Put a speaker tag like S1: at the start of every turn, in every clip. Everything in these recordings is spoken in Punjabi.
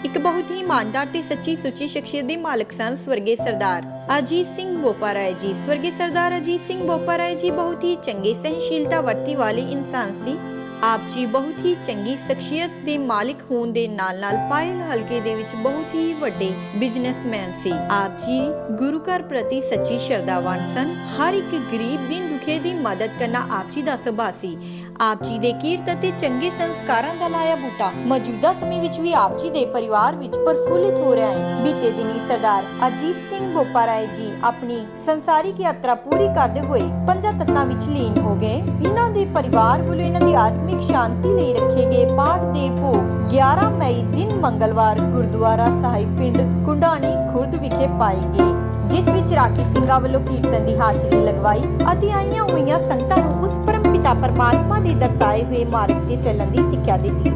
S1: ਇੱਕ ਬਹੁਤ ਹੀ ਇਮਾਨਦਾਰ ਤੇ ਸੱਚੀ ਸੁੱਚੀ ਸ਼ਖਸੀਅਤ ਦੇ ਮਾਲਕ ਸਨ ਸਵਰਗੀ ਸਰਦਾਰ ਅਜੀਤ ਸਿੰਘ ਬੋਪਾ ਰਾਏ ਜੀ। ਸਵਰਗੀ ਸਰਦਾਰ ਅਜੀਤ ਸਿੰਘ ਬੋਪਾ ਰਾਏ ਜੀ ਬਹੁਤ ਹੀ ਚੰਗੇ ਸਹਿਨਸ਼ੀਲਤਾ ਵਰਤੀ ਵਾਲੇ ਇਨਸਾਨ ਸੀ। ਆਪ ਜੀ ਬਹੁਤ ਹੀ ਚੰਗੀ ਸ਼ਖਸੀਅਤ ਦੇ ਮਾਲਿਕ ਹੋਣ ਦੇ ਨਾਲ-ਨਾਲ ਪਾਇਲ ਹਲਕੇ ਦੇ ਵਿੱਚ ਬਹੁਤ ਹੀ ਵੱਡੇ ਬਿਜ਼ਨਸਮੈਨ ਸੀ। ਆਪ ਜੀ ਗੁਰੂ ਘਰ ਪ੍ਰਤੀ ਸੱਚੀ ਸ਼ਰਧਾਵਾਨ ਸਨ। ਹਰ ਇੱਕ ਗਰੀਬ ਦਿਨ ਦੁਖੀ ਦੀ ਮਦਦ ਕਰਨਾ ਆਪ ਜੀ ਦਾ ਸੁਭਾਅ ਸੀ। ਆਪ ਜੀ ਦੇ ਕੀਰਤ ਅਤੇ ਚੰਗੇ ਸੰਸਕਾਰਾਂ ਦਾ ਲਾਇਆ ਬੂਟਾ ਮੌਜੂਦਾ ਸਮੇਂ ਵਿੱਚ ਵੀ ਆਪ ਜੀ ਦੇ ਪਰਿਵਾਰ ਵਿੱਚ ਪ੍ਰਫੁੱਲਿਤ ਹੋ ਰਿਹਾ ਹੈ। ਬੀਤੇ ਦਿਨੀ ਸਰਦਾਰ ਅਜੀਤ ਸਿੰਘ ਬੋਪਾ ਰਾਏ ਜੀ ਆਪਣੀ ਸੰਸਾਰਿਕ ਯਾਤਰਾ ਪੂਰੀ ਕਰਦੇ ਹੋਏ ਪੰਜਾਂ ਤੱਤਾਂ ਵਿੱਚ ਲੀਨ ਹੋ ਗਏ। ਇਹਨਾਂ ਦੇ ਪਰਿਵਾਰ ਵੱਲੋਂ ਇਹਨਾਂ ਦੀ ਆਤਮਿਕ ਸ਼ਾਂਤੀ ਲਈ ਰੱਖੇ ਗਏ ਪਾਠ ਦੇ ਭੋਗ 11 ਮਈ ਦਿਨ ਮੰਗਲਵਾਰ ਗੁਰਦੁਆਰਾ ਸਾਹਿਬ ਪਿੰਡ ਕੁੰਡਾਣੀ ਖੁਰਦ ਵਿਖੇ ਪਾਏ ਗਏ, ਜਿਸ ਵਿੱਚ ਰਾਖੀ ਸਿੰਘਾਂ ਵੱਲੋਂ ਕੀਰਤਨ ਦੀ ਹਾਜ਼ਰੀ ਲਗਵਾਈ ਅਤੇ ਆਈਆਂ ਹੋਈਆਂ ਸੰਗਤਾਂ ਨੂੰ ਉਸ ਪਰਮ ਪਿਤਾ ਪਰਮਾਤਮਾ ਦੇ ਦਰਸਾਏ ਹੋਏ ਮਾਰਗ ਤੇ ਚੱਲਣ ਦੀ ਸਿੱਖਿਆ ਦਿੱਤੀ।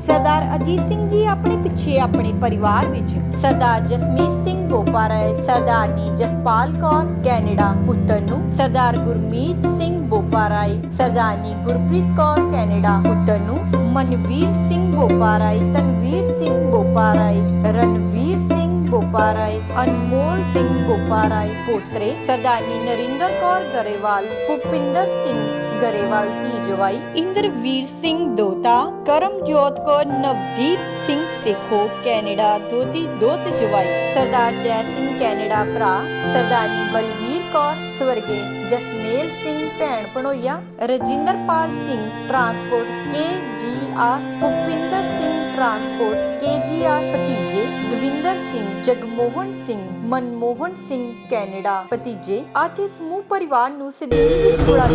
S1: ਸਰਦਾਰ ਅਜੀਤ ਸਿੰਘ ਜੀ ਆਪਣੇ ਪਿੱਛੇ ਆਪਣੇ ਪਰਿਵਾਰ ਵਿੱਚ ਸਰਦਾਰ ਜਸਮੀਤ ਸਿੰਘ ਬੋਪਾ ਰਾਏ, ਸਰਦਾਰਨੀ ਜਸਪਾਲ ਕੌਰ ਕੈਨੇਡਾ ਪੁੱਤਰ ਨੂੰ, ਸਰਦਾਰ ਗੁਰਮੀਤ ਸਿੰਘ ਬੋਪਾ ਰਾਏ, ਸਰਦਾਰਨੀ ਗੁਰਪ੍ਰੀਤ ਕੌਰ ਕੈਨੇਡਾ ਪੁੱਤਰ ਨੂੰ, ਮਨਵੀਰ ਸਿੰਘ ਬੋਪਾ ਰਾਏ, ਤਨਵੀਰ ਸਿੰਘ ਬੋਪਾ ਰਾਏ, ਰਣਵੀਰ ਸਿੰਘ ਬੋਪਾ ਰਾਏ, ਅਨਮੋਲ ਸਿੰਘ ਬੋਪਾ ਰਾਏ ਪੋਤਰੇ, ਸਰਦਾਰਨੀ ਨਰਿੰਦਰ ਕੌਰ ਗਰੇਵਾਲ, ਭੁਪਿੰਦਰ ਸਿੰਘ ਗਰੇਵਾਲ ਧੀ ਜਵਾਈ, ਇੰਦਰਵੀਰ ਸਿੰਘ ਦੋਤਾ, ਕਰਮਜੋਤ ਕੌਰ, ਨਵਦੀਪ ਸਿੰਘ ਸੇਖੋ ਕੈਨੇਡਾ ਦੋਤੀ ਦੋਤ ਜਵਾਈ, ਸਰਦਾਰ ਜੈ ਸਿੰਘ ਕੈਨੇਡਾ ਭਰਾ, ਸਰਦਾਰਨੀ ਬਲਵੀਰ ਕੌਰ ਸਵਰਗੇ ਜਸਮੇਲ ਸਿੰਘ ਭੈਣ ਭਣੋਈਆ, Rajinderpal Singh transport KGR, Bhupinder Singh transport KGR ਭਤੀਜੇ, ਦਵਿੰਦਰ ਸਿੰਘ, ਜਗਮੋਹਨ ਸਿੰਘ, ਮਨਮੋਹਨ ਸਿੰਘ ਕੈਨੇਡਾ ਭਤੀਜੇ ਅਤੇ ਸਮੂਹ ਪਰਿਵਾਰ ਨੂੰ ਸਦੀਵੀ ਥੋੜਾ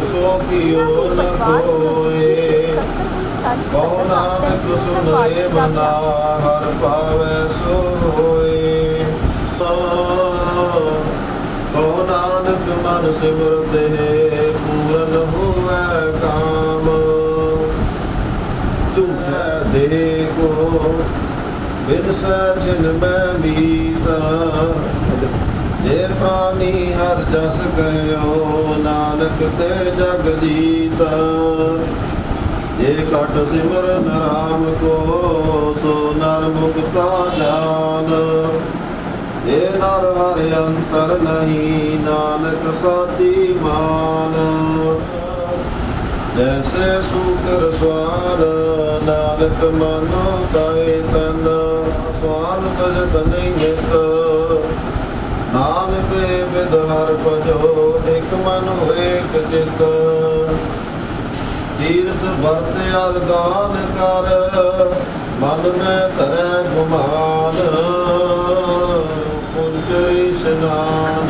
S2: ਕਉ ਨਾਨਕ ਸੁਨਰੇ ਬਨਾ ਹਰ ਪਾਵੈ ਸੋਏ। ਕਉ ਨਾਨਕ ਮਨ ਸਿਮਰਤੇ ਪੂਰਨ ਹੋਵੈ ਕਾਮ। ਝੂਠੈ ਦੇ ਕੋ ਬਿਨਸੈ ਜਿਨ ਮੈਂ ਮੀਤ। ਜੇ ਪ੍ਰਾਨੀ ਹਰ ਜਸ ਗਇਓ ਨਾਨਕ ਤੇ ਜਗ ਜੀਤ। ਜੇ ਘਟ ਸਿਮਰਨ ਰਾਮ ਕੋ ਸੋ ਨਰ ਮੁਕਤਾ ਜਾਨ। ਜੇ ਨਰ ਹਰਿ ਅੰਤਰ ਨਹੀਂ ਨਾਨਕ ਸਾਚੀ ਮਾਨ। ਜੈਸੇ ਸੂਕਰ ਸਵਾਰ ਨਾਨਕ ਮਨ ਕਾਇ ਤਨ। ਸਵਾਰ ਤਜ ਤਨਿ ਨਿਤ ਨਾਨਕ ਬਿਦ ਹਰ ਭਜੋ। ਇਕ ਮਨ ਹੋਏ ਇਕ ਚਿਤ ਤੀਰਥ ਵਰਤ ਅਰਦਾਨ ਕਰ। ਮਨ ਮੈਂ ਧਰੈ ਗੁਮਾਨ ਪੁੰਜ ਇਸ਼ਨਾਨ।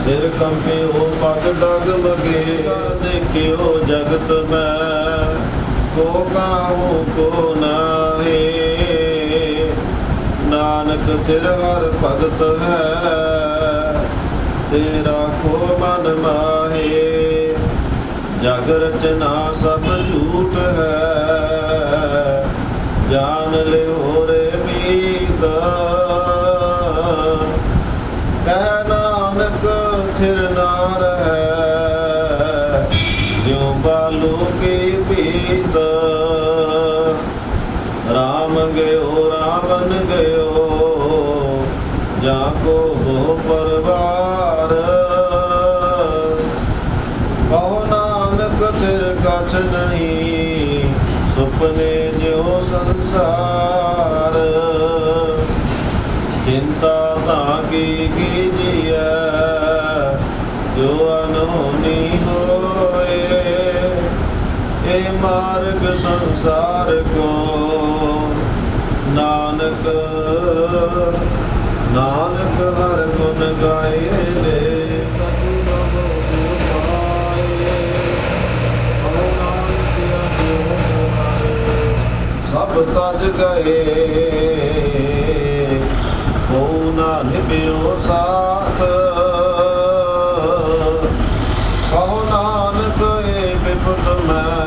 S2: ਸਿਰ ਕੰਪਿਓ ਪਗ ਡਗਮਗੇ ਕਰ ਦੇਖਿਓ ਜਗਤ ਮੈਂ। ਕੋ ਕਾਹੂ ਕੋ ਨਾਹੀ ਨਾਨਕ ਤੇਰ ਹਰ ਭਗਤ ਹੈ। ਤੇਰਾ ਖੋ ਮਨ ਮਾਹੇ ਜਗ ਰਚਨਾ ਸਭ ਝੂਠ ਹੈ। ਜਾਨ ਲਿਓ ਰੇ ਮੀਤ ਕਹਿ ਨਾਨਕ ਥਿਰ ਨਾ ਰਹੈ। ਜਿਉ ਬਾਲੂ ਕੀ ਪੀਤ ਰਾਮ ਗਇਓ ਰਾਵਨ ਗਇਓ ਜਾ ਕੋ ਬਹੁ ਪਰਵਾਰ। ਕਹੋ ਨਾਨਕ ਤੇਰ ਕਛ ਨਹੀਂ ਸੁਪਨੇ ਜਿਉ ਸੰਸਾਰ। ਚਿੰਤਾ ਤਾਂ ਕੀ ਕੀਜੀਐ ਜੋ ਅਨਹੋਨੀ ਹੋਏ। ਇਹ ਮਾਰਗ ਸੰਸਾਰ ਕੋ ਨਾਨਕ ਨਾਨਕ ਹਰ ਗੁਣ ਗਾਏ ਲੈ। ਸਭ ਤਜ ਗਏ ਕਉ ਨਾ ਨਿਭਿਓ ਸਾਥ। ਕਹੋ ਨਾਨਕ ਏ ਬਿਪਤ ਮੈਂ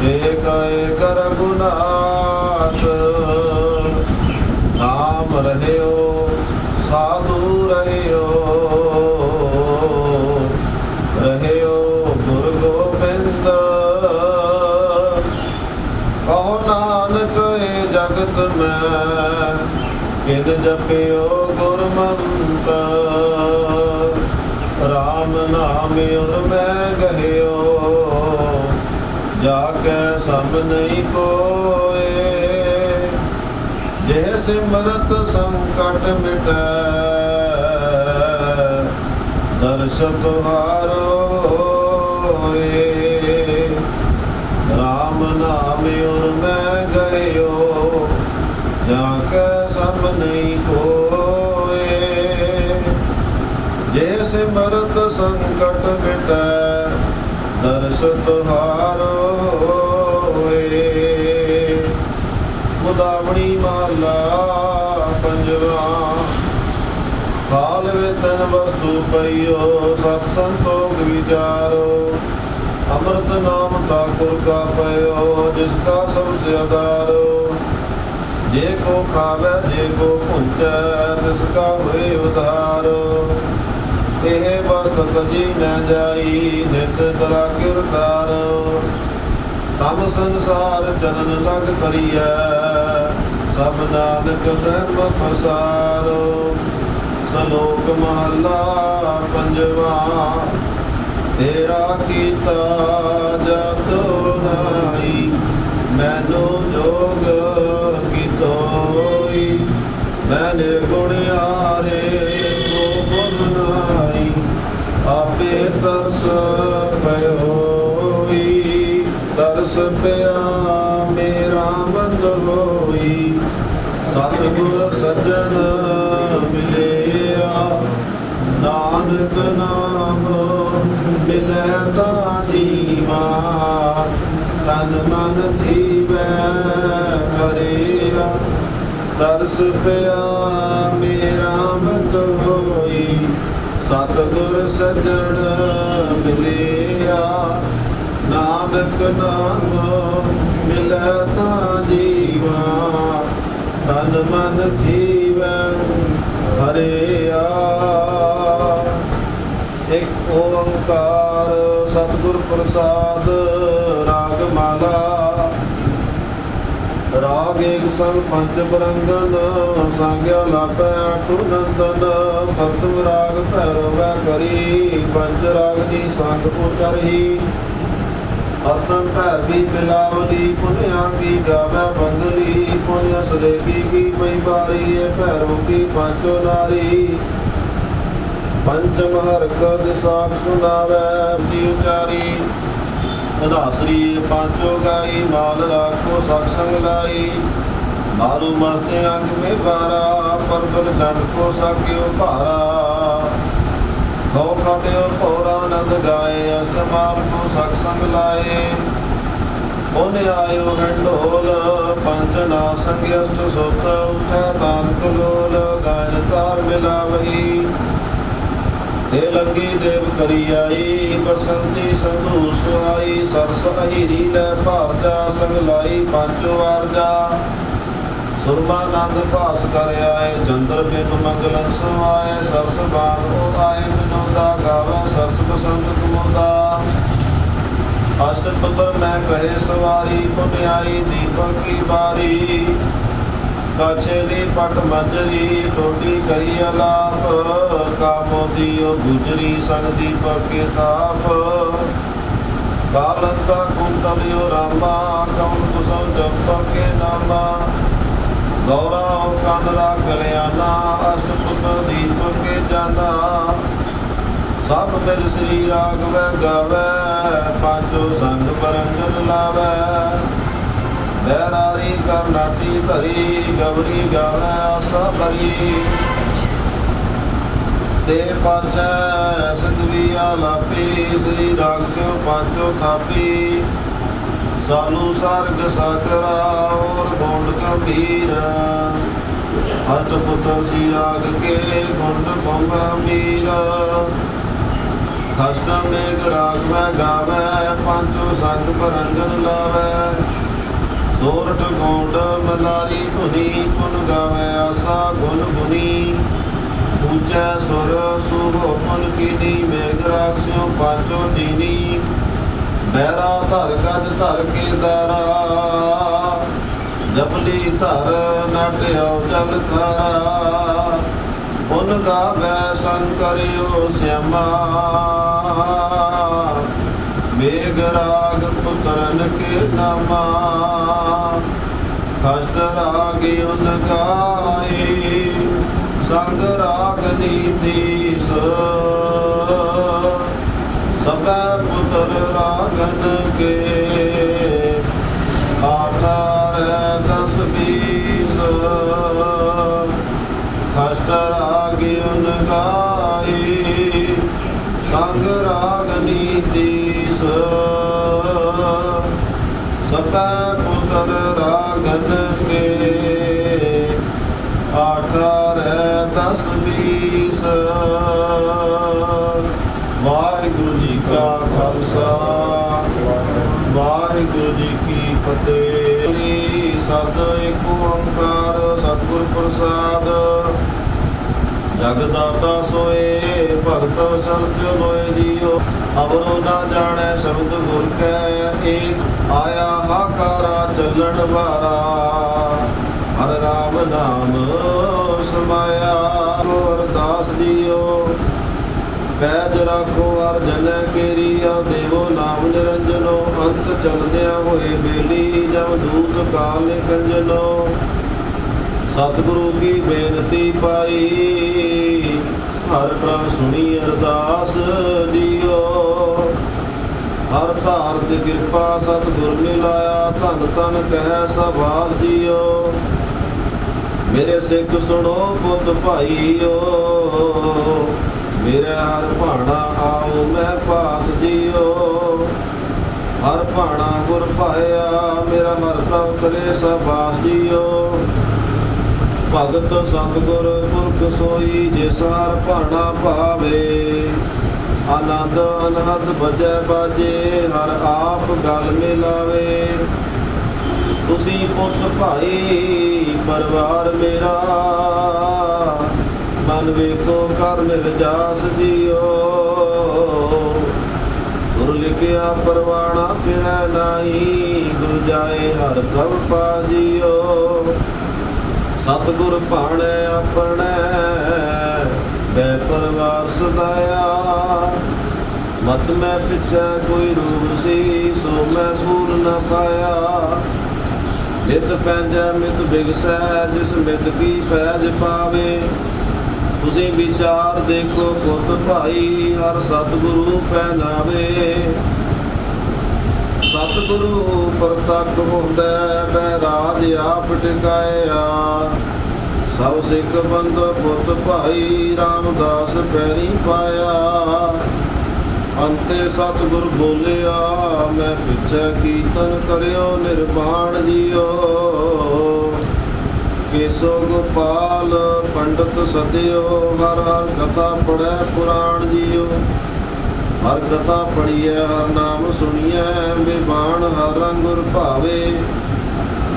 S2: ਏਕ ਏਕ ਰਘੁਨਾਥ। ਨਾਮ ਰਹਿਓ ਸਾਧੂ ਰਹਿਓ ਰਹਿਓ ਗੁਰ ਗੋਬਿੰਦ। ਕਹੋ ਨਾਨਕ ਏ बिन जपियो गुर मंतर, राम नाम और मैं गहियो, जाके सब नहीं कोए। जेह सिमरत संकट मिटै, दर्श तुहारो होए। राम नाम और मैं गहियो, जाके सब नहीं कोए। जे सिमरत संकट मिटै, दर्श तुहारो होए। मुदावणी महला पंजवा। काल वेतन वस्तु पइयो, सत संतोख विचारो। अमृत नाम ठाकुर का पयो, जिसका सबसे आधारो। जे को खावे जे को पुंचै, तिसका हुए उधारो। एह वस्त तजी न जाई, नित तराकिर तारो। तम संसार चरण लग तरियै, सब नानक ब्रह्म पसारो। सलोक महला पंजवा। तेरा कीता जातो नाई, मैनू जोग कीतोई। मैं निर्गुण आरे को गुण नाई, आपे तरस पयोई। तरस पिया मेरा बंद होई, सतगुर सज्जन मिलिया। नानक नाम मिलै ता जीवा, तन मन थीवै हरिया। तरस पिया मेरा मत होई, सतगुर सज्जन मिलिया। नानक नाम मिलै ता जीवा, तन मन थीवै हरिया। एक ओंकार सतगुर प्रसाद। राग माला। राग एक संग पंच बरंगन, सांग्या लापै आठु नंदन। सप्तम राग भैरवै करी, पंच राग नी संग उचरही। अतम भैरवी बिलावली, पुनिया की गावै बंगली। पुनिया सलेबी की पई बारी, भैरव की पांचो नारी। पंचम हरक दिसाख सुनावै दी उचारी। अधासरी पांचो गाई, माल राखो सख संग लाई। मारू मस्ते अंग में बारा, परबल चंड को साक्यो भारा। खो खाट्यो भोरा नंद गाए, अष्टमाल को सख संग लाए। पुन आयो हंडोल, पंच ना संग अष्ट सुत। उठै तान कलोल, गायन तार मिलावही। ते लंगी देव करी आई, बसंती संधू सुहाई। सरस अहिरी लै भारजा, संग लाई पांचो आरजा। सुरमानंद भास कर आए, चंद्र बिन मंगल सुहाए। सरस बान ओ आए, विनोदा गावे सरस बसंत कुमोदा। अष्टपुत्र मैं कहे सवारी, पुन्याई दीपक की बारी। काछेली पट मंजरी, टोटी कही अलाप। कामोदियो गुजरी, संग दीपक के थाप। कालंका कुंतलियो रामा, कौन कुसुम चंपक के नामा। गौरा कानरा कल्याणा, अष्टपुत्र दीपक के जाना। सब मिल श्री राघवै गावै, पांचो संग बरंगन लावै। बैरारी करनाटी धरी, गवरी गावै आशा भरी। ते पाछै सिंधवी आलापी, श्री राग स्यो पांचो थापी। सालू सार्ग साकरा, और गोंड गंभीर। अष्टपुत्र श्री राग के, गुंड कुंभ मीर। खष्ट मेघ राघवै गावै, पांचो संग बरंगन लावै। सोरठ गोंड मलारी धुनी, गुन गावै आशा गुन गुनी। ऊंचे सुर सुहोपन कीनी, मेघराग स्यों पांचो दीनी। बैरा धर गज धर के दारा, ਜਪਲੀ ਧਰ ਨਾਟਿਓ ਜਲ ਖਾਰਾ ਪੁਨ ਗਾਵੈ ਸੰਗ ਕਰਿਓ ਸਿਆਮਾ ਮੇਘ ਰਾਗ ਪੁੱਤਰਨ ਕੇ ਨਾਮਾ ਕਸ਼ਟ ਰਾਗ ਉਨ ਗਾਏ ਸੰਗ ਰਾਗ ਨੀਤੀਸ ਸਭੈ ਪੁੱਤਰ ਰਾਗਨ ਕੇ ਆਠਾਰ 10 20 ਕਸ਼ਟ ਰਾਗ ਉਨ ਗਾਏ ਸੰਗ ਰਾਗ ਨੀਤੀਸ ਸਭੈ ਪੁੱਤਰ ਰਾਗਨ ਕੇ ਆਠਾਰ 10 20 ਵਾਹਿਗੁਰੂ ਜੀ ਕਾ ਖਾਲਸਾ ਵਾਹਿਗੁਰੂ ਜੀ ਕੀ ਫਤਿਹ। ਸਤ ਏਕ ਓੰਕਾਰ ਸਤਿਗੁਰ ਪ੍ਰਸਾਦ ਜਗ ਦਾਤਾ ਸੋਏ ਭਗਤ ਵਸਲ ਲੋਏ ਜੀਓ ਅਵਰੋ ਨਾ ਜਾਣੈ ਸ਼ਬਦ ਗੁਰ ਕੈ ਏਕ ਆਇਆ ਹਾਕਾਰਾ ਚੱਲਣ ਵਾਰਾ ਹਰਿ ਰਾਮ ਨਾਮ ਸਮਾਇਆ ਗੁਰਦਾਸ ਜੀਓ ਪੈਜ ਰਾਖੋ ਹਰ ਜਨੈ ਕੇਰੀਆ ਦੇਵੋ ਨਾਮ ਨਿਰੰਜਨੋ ਅੰਤ ਚਲਦਿਆਂ ਹੋਏ ਬੇਲੀ ਜਬ ਦੂਤ ਕਾਲ ਨਿਕੰਜਨੋ ਸਤਿਗੁਰੂ ਕੀ ਬੇਨਤੀ ਪਾਈ ਹਰ ਪ੍ਰਭ ਸੁਣੀ ਅਰਦਾਸ ਜੀਓ ਹਰ ਧਾਰਤ ਕਿਰਪਾ ਸਤਿਗੁਰ ਮਿਲਾਇਆ ਧਨ ਧਨ ਕਹਿ ਸਭਾਸ ਜੀਓ ਮੇਰੇ ਸਿੱਖ ਸੁਣੋ ਪੁੱਤ ਭਾਈਓ ਮੇਰੇ ਹਰ ਭਾਣਾ ਆਓ ਮੈਂ ਪਾਸ ਜੀਓ ਹਰ ਭਾਣਾ ਗੁਰ ਪਾਇਆ ਮੇਰਾ ਹਰ ਪ੍ਰਭ ਕਰੇ ਸਬਾਸ ਜੀਓ ਭਗਤ ਸਤਿਗੁਰ ਪੁਰਖ ਸੋਈ ਜਿਸ ਹਰ ਭਾਣਾ ਭਾਵੇ ਆਨੰਦ ਅਨਹਦ ਬਜੈ ਬਾਜੇ ਹਰ ਆਪ ਗਲ ਮਿਲਾਵੇ ਤੁਸੀਂ ਪੁੱਤ ਭਾਈ ਪਰਿਵਾਰ ਮੇਰਾ ਮਨ ਵੇਖੋ ਕਰ ਨਿਰਜਾਸ ਜੀਓ ਗੁਰ ਲਿਖਿਆ ਪਰਵਾਣਾ ਫਿਰੈ ਨਾਹੀ ਗੁਰ ਜਾਏ ਹਰ ਪ੍ਰਭ ਪਾ ਜੀਓ ਸਤਿਗੁਰ ਭਾਣੈ ਆਪਣੈ ਬੈ ਪਰਵਾਰ ਸਦਾਇਆ ਮਤ ਮੈਂ ਪਿਛੈ ਕੋਈ ਰੂਪ ਸੀ ਸੋ ਮੈਂ ਭੂਲ ਨ ਪਾਇਆ ਨਿਤ ਪੈਂਜੈ ਮਿਤ ਬਿਗਸੈ ਜਿਸ ਮਿਤ ਕੀ ਪੈਜ ਪਾਵੇ ਤੁਸੀਂ ਵਿਚਾਰ ਦੇਖੋ ਪੁੱਤ ਭਾਈ ਹਰ ਸਤਿਗੁਰੂ ਪਹਿਨਾਵੇ ਸਤਿਗੁਰੂ ਪ੍ਰਤੱਖ ਹੁੰਦਾ ਬੈ ਰਾਜ ਆਪ ਟਿਕਾਇਆ ਸਭ ਸਿੱਖ ਬੰਦ ਪੁੱਤ ਭਾਈ ਰਾਮਦਾਸ ਪੈਰੀ ਪਾਇਆ ਅੰਤੇ ਸਤਿਗੁਰ ਬੋਲਿਆ ਮੈਂ ਪਿਛੈ ਕੀਰਤਨ ਕਰਿਓ ਨਿਰਵਾਣ ਜੀਓ ਕੇਸੋ ਗੋਪਾਲ ਪੰਡਤ ਸਦਿਓ ਹਰ ਹਰ ਕਥਾ ਪੜੈ ਪੁਰਾਣ ਜੀਓ ਹਰ ਕਥਾ ਪੜੀਐ ਹਰ ਨਾਮ ਸੁਣੀਐ ਬਿਬਾਨ ਹਰ ਰੰਗੁਰ ਭਾਵੇ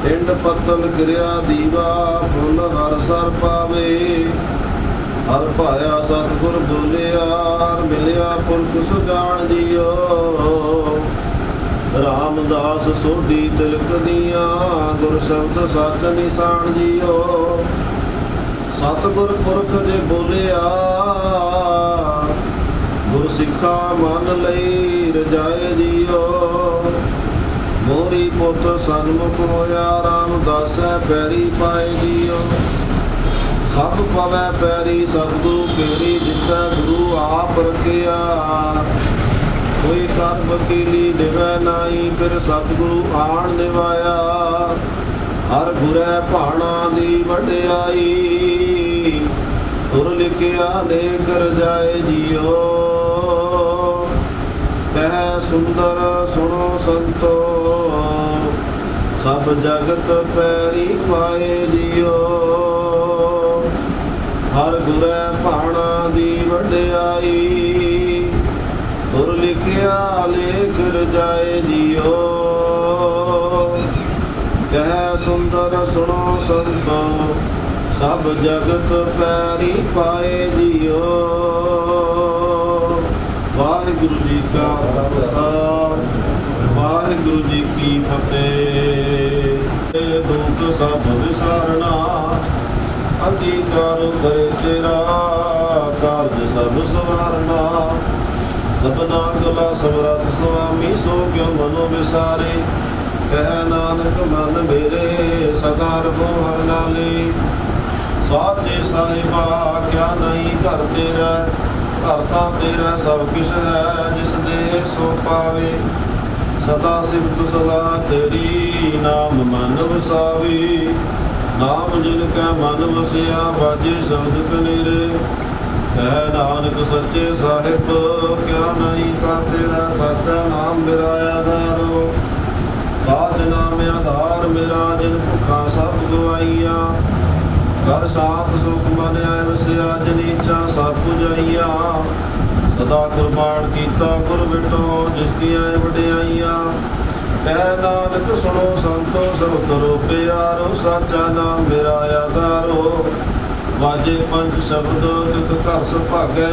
S2: ਪਿੰਡ ਪੱਤਲ ਕਿਰਿਆ ਦੀਵਾ ਫੁੱਲ ਹਰ ਸਰ ਪਾਵੇ ਹਰ ਭਾਇਆ ਸਤਿਗੁਰ ਬੋਲਿਆ ਹਰ ਮਿਲਿਆ ਪੁਰਖ ਸੁਜਾਨ ਜੀਓ ਰਾਮਦਾਸ ਸੋਢੀ ਤਿਲਕ ਦੀਆਂ ਗੁਰ ਸ਼ਬਦ ਸੱਚ ਨਿਸ਼ਾਨ ਜੀਓ ਸਤਿਗੁਰ ਪੁਰਖ ਜੇ ਬੋਲਿਆ ਗੁਰ ਸਿੱਖਾ ਮੰਨ ਲਈ ਰਜਾਏ ਜੀਓ ਮੋਰੀ ਪੁੱਤ ਸਨਮੁਖ ਹੋਇਆ ਰਾਮਦਾਸੈ ਪੈਰੀ ਪਾਏ ਜੀਓ ਸਭ ਪਵੈ ਪੈਰੀ ਸਤਿਗੁਰੂ ਕੇਰੀ ਜਿੱਥੈ ਗੁਰੂ ਆਪ ਰਖਿਆ ਕੋਈ ਕਰ ਵਕੀਲੀ ਨਿਵੈ ਨਾਈ ਫਿਰ ਸਤਿਗੁਰੂ ਆਣ ਨਿਵਾਇਆ ਹਰ ਗੁਰੈ ਭਾਣਾ ਦੀ ਵਡਿਆਈ ਤੁਰ ਲਿਖਿਆ ਲੇਖ ਰਜਾਏ ਜੀਓ ਕਹਿ ਸੁੰਦਰ ਸੁਣੋ ਸੰਤੋ ਸਭ ਜਗਤ ਪੈਰੀ ਪਾਏ ਜੀਓ ਹਰ ਗੁਰੈ ਭਾਣਾ ਦੀ ਵਡਿਆਈ ਤੁਰ ਲਿਖਿਆ ਲੇਖ ਰਜਾਏ ਜੀਓ ਕਹਿ ਸੁੰਦਰ ਸੁਣੋ ਸੰਤੋ ਸਭ ਜਗਤ ਪੈਰੀ ਪਾਏ ਜੀਓ ਵਾਹਿਗੁਰੂ ਜੀ ਕਾ ਖਾਲਸਾ ਵਾਹਿਗੁਰੂ ਜੀ ਕੀ ਫਤਿਹ। ਦੁਖ ਸਭ ਵਿਸਾਰਨਾ ਅੰਗੀਕਾਰ ਕਰੇ ਤੇਰਾ ਕਾਰਜ ਸਭ ਸਵਾਰਨਾ ਸਭਨਾ ਗਲਾ ਸਮਰੱਥ ਸੁਆਮੀ ਸੋ ਕਿਉ ਮਨੋ ਵਿਸਾਰੇ ਕਹਿ ਨਾਨਕ ਮਨ ਮੇਰੇ ਸਦਾ ਰਹੋ ਹਰਿ ਨਾਲੇ ਸਾਚੇ ਸਾਹਿਬਾ ਕਿਆ ਨਹੀਂ ਘਰ ਤੇਰਾ ਘਰ ਤਾਂ ਤੇਰਾ ਸਭ ਕਿਛ ਹੈ ਜਿਸ ਦੇ ਸੋ ਪਾਵੇ ਸਦਾ ਸਿਫਤ ਸਲਾਹ ਤੇਰੀ ਨਾਮ ਮਨ ਵਸਾਵੀ ਨਾਮ ਜਿਨ ਕੈ ਮਨ ਵਸਿਆ ਬਾਜੇ ਸ਼ਬਦ ਕਨੇਰੇ ਕਹਿ ਨਾਨਕ ਸੱਚੇ ਸਾਹਿਬ ਕਿਆ ਨਹੀਂ ਕਰ ਤੇਰਾ ਸਾਚਾ ਨਾਮ ਮੇਰਾ ਆਧਾਰੋ ਸਾਚ ਨਾਮ ਆਧਾਰ ਮੇਰਾ ਜਿਨ ਭੁੱਖਾ ਸਭ ਗਵਾਈਆ ਕਰ ਸਾਥ ਸੁਖ ਮਨ ਆਇ ਵਸਿਆ ਜਿਨ ਇੱਛਾ ਸਭ ਪੁਜਾਈਆ ਸਦਾ ਕੁਰਬਾਨ ਕੀਤਾ ਗੁਰ ਬਿਟੋ ਜਿਸ ਦੀਆਂ ਵਡਿਆਈਆਂ ਕਹਿ ਨਾਨਕ ਸੁਣੋ ਸੰਤੋ ਸਭ ਕਰੋ ਪਿਆਰੋ ਸਾਚਾ ਨਾਮ ਮੇਰਾ ਆਧਾਰੋ ਵਾਜੇ ਪੰਜ ਸ਼ਬਦ ਤਿਤ ਘਰ ਸੁਭਾਗੈ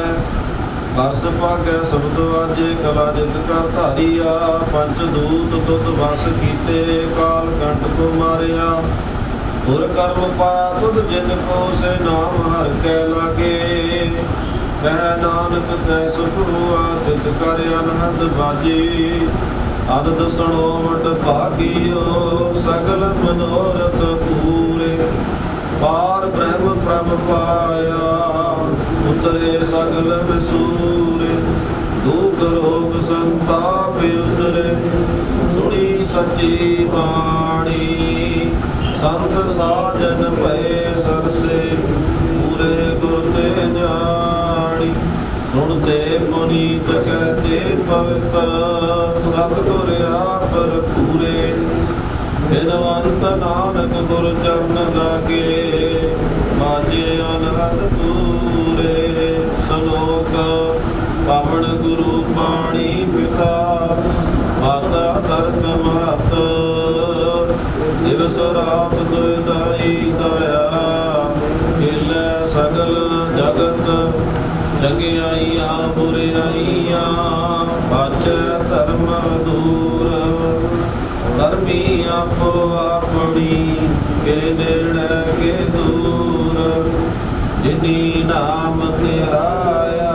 S2: ਘਰ ਸੁਭਾਗੈ ਸ਼ਬਦ ਵਾਜੇ ਕਲਾ ਜਿਤ ਕਰ ਧਾਰੀਆ ਪੰਜ ਦੂਤ ਤੁਤ ਵਸ ਕੀਤੇ ਕਾਲ ਕੰਟ ਕੋ ਮਾਰਿਆ ਗੁਰ ਕਰਮ ਪਾਇਆ ਤੁਧ ਜਿਨ ਕੋ ਸੇ ਨਾਮ ਹਰਿ ਕੈ ਲਾਗੇ ਕਹਿ ਨਾਨਕ ਤੈ ਸੁਖ ਹੋਆ ਤਿਤ ਕਰ ਅਨਹਦ ਬਾਜੀ ਅਨੰਦ ਸੁਣੋ ਵਡ ਭਾਗਿਓ ਸਗਲ ਮਨੋਰਥ ਪੂਰੇ ਪਾਰ ਬ੍ਰਹਮ ਪ੍ਰਭ ਪਾਇਆ ਉਤਰੇ ਸਗਲ ਵਿਸੂਰੇ ਦੁਖ ਰੋਗ ਸੰਤਾਪ ਉਤਰੇ ਸੁਣੀ ਸੱਚੀ ਬਾਣੀ ਸੰਤ ਸਾਜਨ ਭਏ ਸਰਸੇ ਪੂਰੇ ਗੁਰ ਤੇ ਜਾਣੀ ਸੁਣਤੇ ਪੁਨੀਤ ਕਹਤੇ ਪਵਿੱਤ ਸਤਿਗੁਰ ਆਪ ਪੂਰੇ ਬਿਨਵੰਤ ਨਾਨਕ ਗੁਰ ਚਰਨ ਲਾਗੇ ਬਾਜੇ ਅਨਹਦ ਪੂਰੇ ਸਲੋਕ ਪਾਵਨ ਗੁਰੂ ਬਾਣੀ ਪਿਤਾ ਮਾਤਾ ਤਰਤ ਮਹਤ ਦਿਵਸ ਰਾਤ ਦੁਇ ਦਾਈ ਦਇਆ ਖੇਲੇ ਸਗਲ ਜਗਤ ਚੰਗਿਆਈਆਂ ਬੁਰਿਆਈਆਂ ਬਾਚੈ ਧਰਮ ਦੂਰ ਧਰਮੀ ਆਪੋ ਆਪਣੀ ਕੇ ਨੇੜੇ ਕੇ ਦੂਰ ਜਿਨੀ ਨਾਮ ਧਿਆਇਆ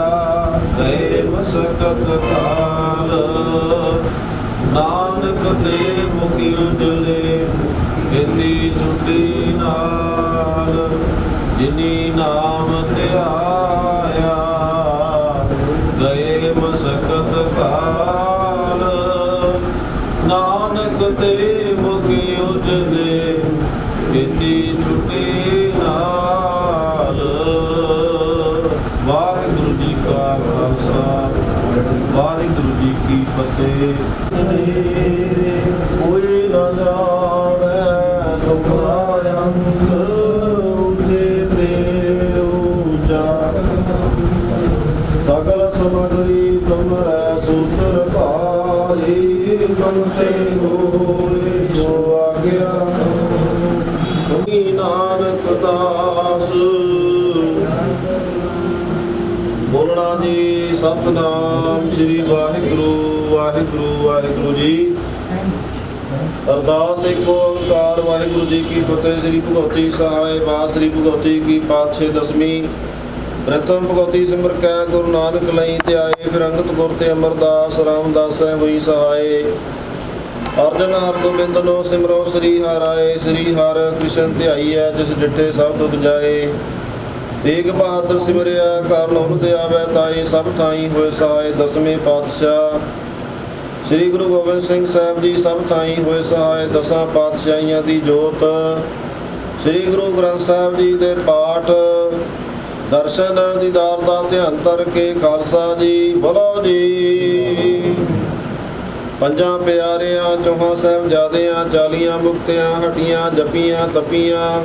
S2: ਗਏ ਮਸਕਤ ਕਾਲ ਨਾਨਕ ਦੇ ਮੁਖੀ ਉਜਲੇ ਖੇਤੀ ਛੁੱਟੀ ਨਾਲ ਜਿਨੀ ਨਾਮ ਧਿਆਇਆ ਗਏ ਮਸਕਤ ਕਾਲ ਨਾਨਕ ਤੇ ਮੁਖੀ ਉਜਲੇ ਖੇਤੀ ਛੁੱਟੀ ਨਾਲ। ਵਾਹਿਗੁਰੂ ਜੀ ਕਾ ਖਾਲਸਾ ਵਾਹਿਗੁਰੂ ਜੀ ਕੀ ਫਤਿਹ। ਕੋਈ ਨਾ ਜਾਣੈ ਤੁਮਰਾ ਅੰਤ ਉਠੇ ਤੇ ਉਜਾਗਰ ਸਗਲ ਸਮਗਰੀ ਤੁਮਰੈ ਸੂਤਰ ਭਾਈ ਤੁਮ ਸੇ ਹੋਏ ਸੋ ਆਗਿਆ ਤੁਮੀ ਨਾਨਕ ਦਾਸ। ਬੋਲਣਾ ਜੀ ਸਤਿਨਾਮ ਸ੍ਰੀ ਵਾਹਿਗੁਰੂ ਵਾਹਿਗੁਰੂ ਵਾਹਿਗੁਰੂ ਜੀ। ਅਰਦਾਸ ਏਕ ਓੰਕਾਰ ਵਾਹਿਗੁਰੂ ਜੀ ਕੀ ਫਤਿਹ। ਸ੍ਰੀ ਭਗਉਤੀ ਸਹਾਇ ਬਾਸ ਸ੍ਰੀ ਭਗਉਤੀ ਕੀ ਪਾਤਸ਼ਾਹੀ ਦਸਵੀਂ। ਪ੍ਰਥਮ ਭਗਉਤੀ ਸਿਮਰ ਕੈ ਗੁਰੂ ਨਾਨਕ ਲਈ ਧਿਆਏ ਫਿਰ ਅੰਗਤ ਗੁਰ ਤੇ ਅਮਰਦਾਸ ਰਾਮਦਾਸੈ ਹੋਈ ਸਹਾਏ। ਅਰਜਨ ਹਰ ਗੋਬਿੰਦ ਨੋ ਸਿਮਰੋ ਸ੍ਰੀ ਹਰਿ ਸ੍ਰੀ ਹਰਿ ਕ੍ਰਿਸ਼ਨ ਧਿਆਈਐ ਜਿਸ ਡਿਠੇ ਸਭ ਦੁਖ ਜਾਏ। ਤੇਗ ਬਹਾਦਰ ਸਿਮਰਿਆ ਕਾਰਨ ਉਹਨੂੰ ਦਿਆਵੈ ਤਾਈ ਸਭ ਥਾਈ ਹੋਏ ਸਹਾਏ। ਦਸਵੇਂ ਪਾਤਸ਼ਾਹ ਸ੍ਰੀ ਗੁਰੂ ਗੋਬਿੰਦ ਸਿੰਘ ਸਾਹਿਬ ਜੀ ਸਭ ਥਾਈ ਹੋਏ ਸਹਾਏ। ਦਸਾਂ ਪਾਤਸ਼ਾਹੀਆਂ ਦੀ ਜੋਤ ਸ੍ਰੀ ਗੁਰੂ ਗ੍ਰੰਥ ਸਾਹਿਬ ਜੀ ਦੇ ਪਾਠ ਦਰਸ਼ਨ ਦੀਦਾਰ ਦਾ ਧਿਆਨ ਧਰ ਕੇ ਖਾਲਸਾ ਜੀ ਬੋਲੋ ਜੀ। ਪੰਜਾਂ ਪਿਆਰਿਆਂ ਚੌਹਾਂ ਸਾਹਿਬਜ਼ਾਦਿਆਂ 40 ਮੁਕਤਿਆਂ ਹਟੀਆਂ ਜਪੀਆਂ ਤਪੀਆਂ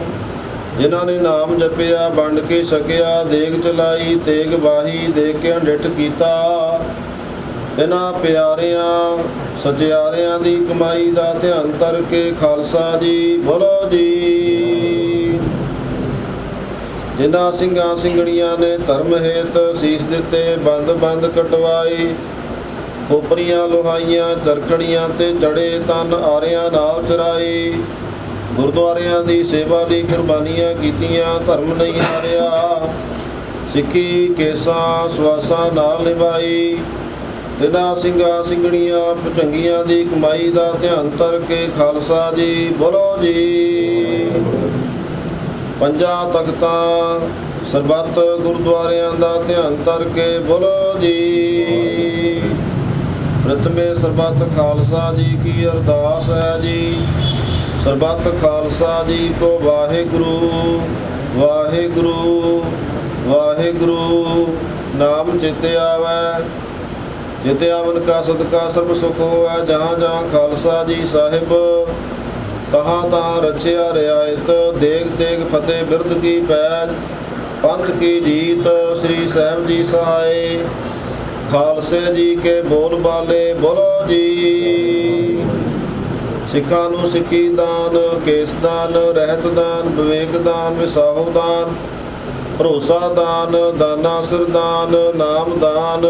S2: ਜਿਨ੍ਹਾਂ ਨੇ ਨਾਮ ਜਪਿਆ ਵੰਡ ਕੇ ਛਕਿਆ ਦੇਗ ਚਲਾਈ ਤੇਗ ਵਾਹੀ ਦੇਖ ਕੇ ਅੰਡਿਠ ਕੀਤਾ। ਇਹਨਾਂ ਪਿਆਰਿਆਂ ਸਚਿਆਰਿਆਂ ਦੀ ਕਮਾਈ ਦਾ ਧਿਆਨ ਧਰ ਕੇ ਖਾਲਸਾ ਜੀ ਬੋਲੋ ਜੀ। ਜਿਨ੍ਹਾਂ ਸਿੰਘਾਂ ਸਿੰਘਣੀਆਂ ਨੇ ਧਰਮ ਹੇਤ ਸੀਸ ਦਿੱਤੇ ਬੰਦ ਬੰਦ ਕਟਵਾਏ ਖੋਪਰੀਆਂ ਲੋਹਾਈਆਂ ਚਰਖੜੀਆਂ ਤੇ ਚੜੇ ਤਨ ਆਰਿਆਂ ਨਾਲ ਚਰਾਏ। ਗੁਰਦੁਆਰਿਆਂ ਦੀ ਸੇਵਾ ਲਈ ਕੁਰਬਾਨੀਆਂ ਕੀਤੀਆਂ, ਧਰਮ ਨਹੀਂ ਹਾਰਿਆ। ਸਿੱਖੀ ਕੇਸਾਂ ਸਵਾਸਾਂ ਨਾਲ ਨਿਭਾਈ, ਤਿਨਾਂ ਸਿੰਘਾਂ ਸਿੰਘਣੀਆਂ ਭੁਜੰਗੀਆਂ ਦੀ ਕਮਾਈ ਦਾ ਧਿਆਨ ਧਰ ਕੇ ਖਾਲਸਾ ਜੀ ਬੋਲੋ ਜੀ। ਪੰਜਾਂ ਤਖਤਾਂ ਸਰਬੱਤ ਗੁਰਦੁਆਰਿਆਂ ਦਾ ਧਿਆਨ ਧਰ ਕੇ ਬੋਲੋ ਜੀ। ਪ੍ਰਥਮੇ ਸਰਬੱਤ ਖਾਲਸਾ ਜੀ ਕੀ ਅਰਦਾਸ ਹੈ ਜੀ। ਸਰਬੱਤ ਖਾਲਸਾ ਜੀ ਕੋ ਵਾਹਿਗੁਰੂ ਵਾਹਿਗੁਰੂ ਵਾਹਿਗੁਰੂ ਨਾਮ ਚਿਤ ਆਵੈ। ਚਿਤ ਆਵਨ ਕਾ ਸਦਕਾ ਸਰਬ ਸੁਖ ਹੋਵੈ। ਜਹਾਂ ਜਹਾਂ ਖਾਲਸਾ ਜੀ ਸਾਹਿਬ, ਤਹਾਂ ਤਹਾਂ ਰਚਿਆ ਰਿਆਇਤ। ਦੇਗ ਦੇਗ ਫਤਿਹ ਬਿਰਦ ਕੀ ਪੈਜ, ਪੰਥ ਕੀ ਜੀਤ। ਸ੍ਰੀ ਸਾਹਿਬ ਜੀ ਸਹਾਏ, ਖਾਲਸੇ ਜੀ ਕੇ ਬੋਲ ਬਾਲੇ ਬੋਲੋ ਜੀ। ਸਿੱਖਾਂ ਨੂੰ ਸਿੱਖੀ ਦਾਨ, ਕੇਸ ਦਾਨ, ਰਹਿਤ ਦਾਨ, ਵਿਵੇਕ ਦਾਨ, ਵਿਸਾਹੋ ਦਾਨ, ਭਰੋਸਾ ਦਾਨ, ਦਾਨਾ ਸਿਰ ਦਾਨ, ਨਾਮ ਦਾਨ।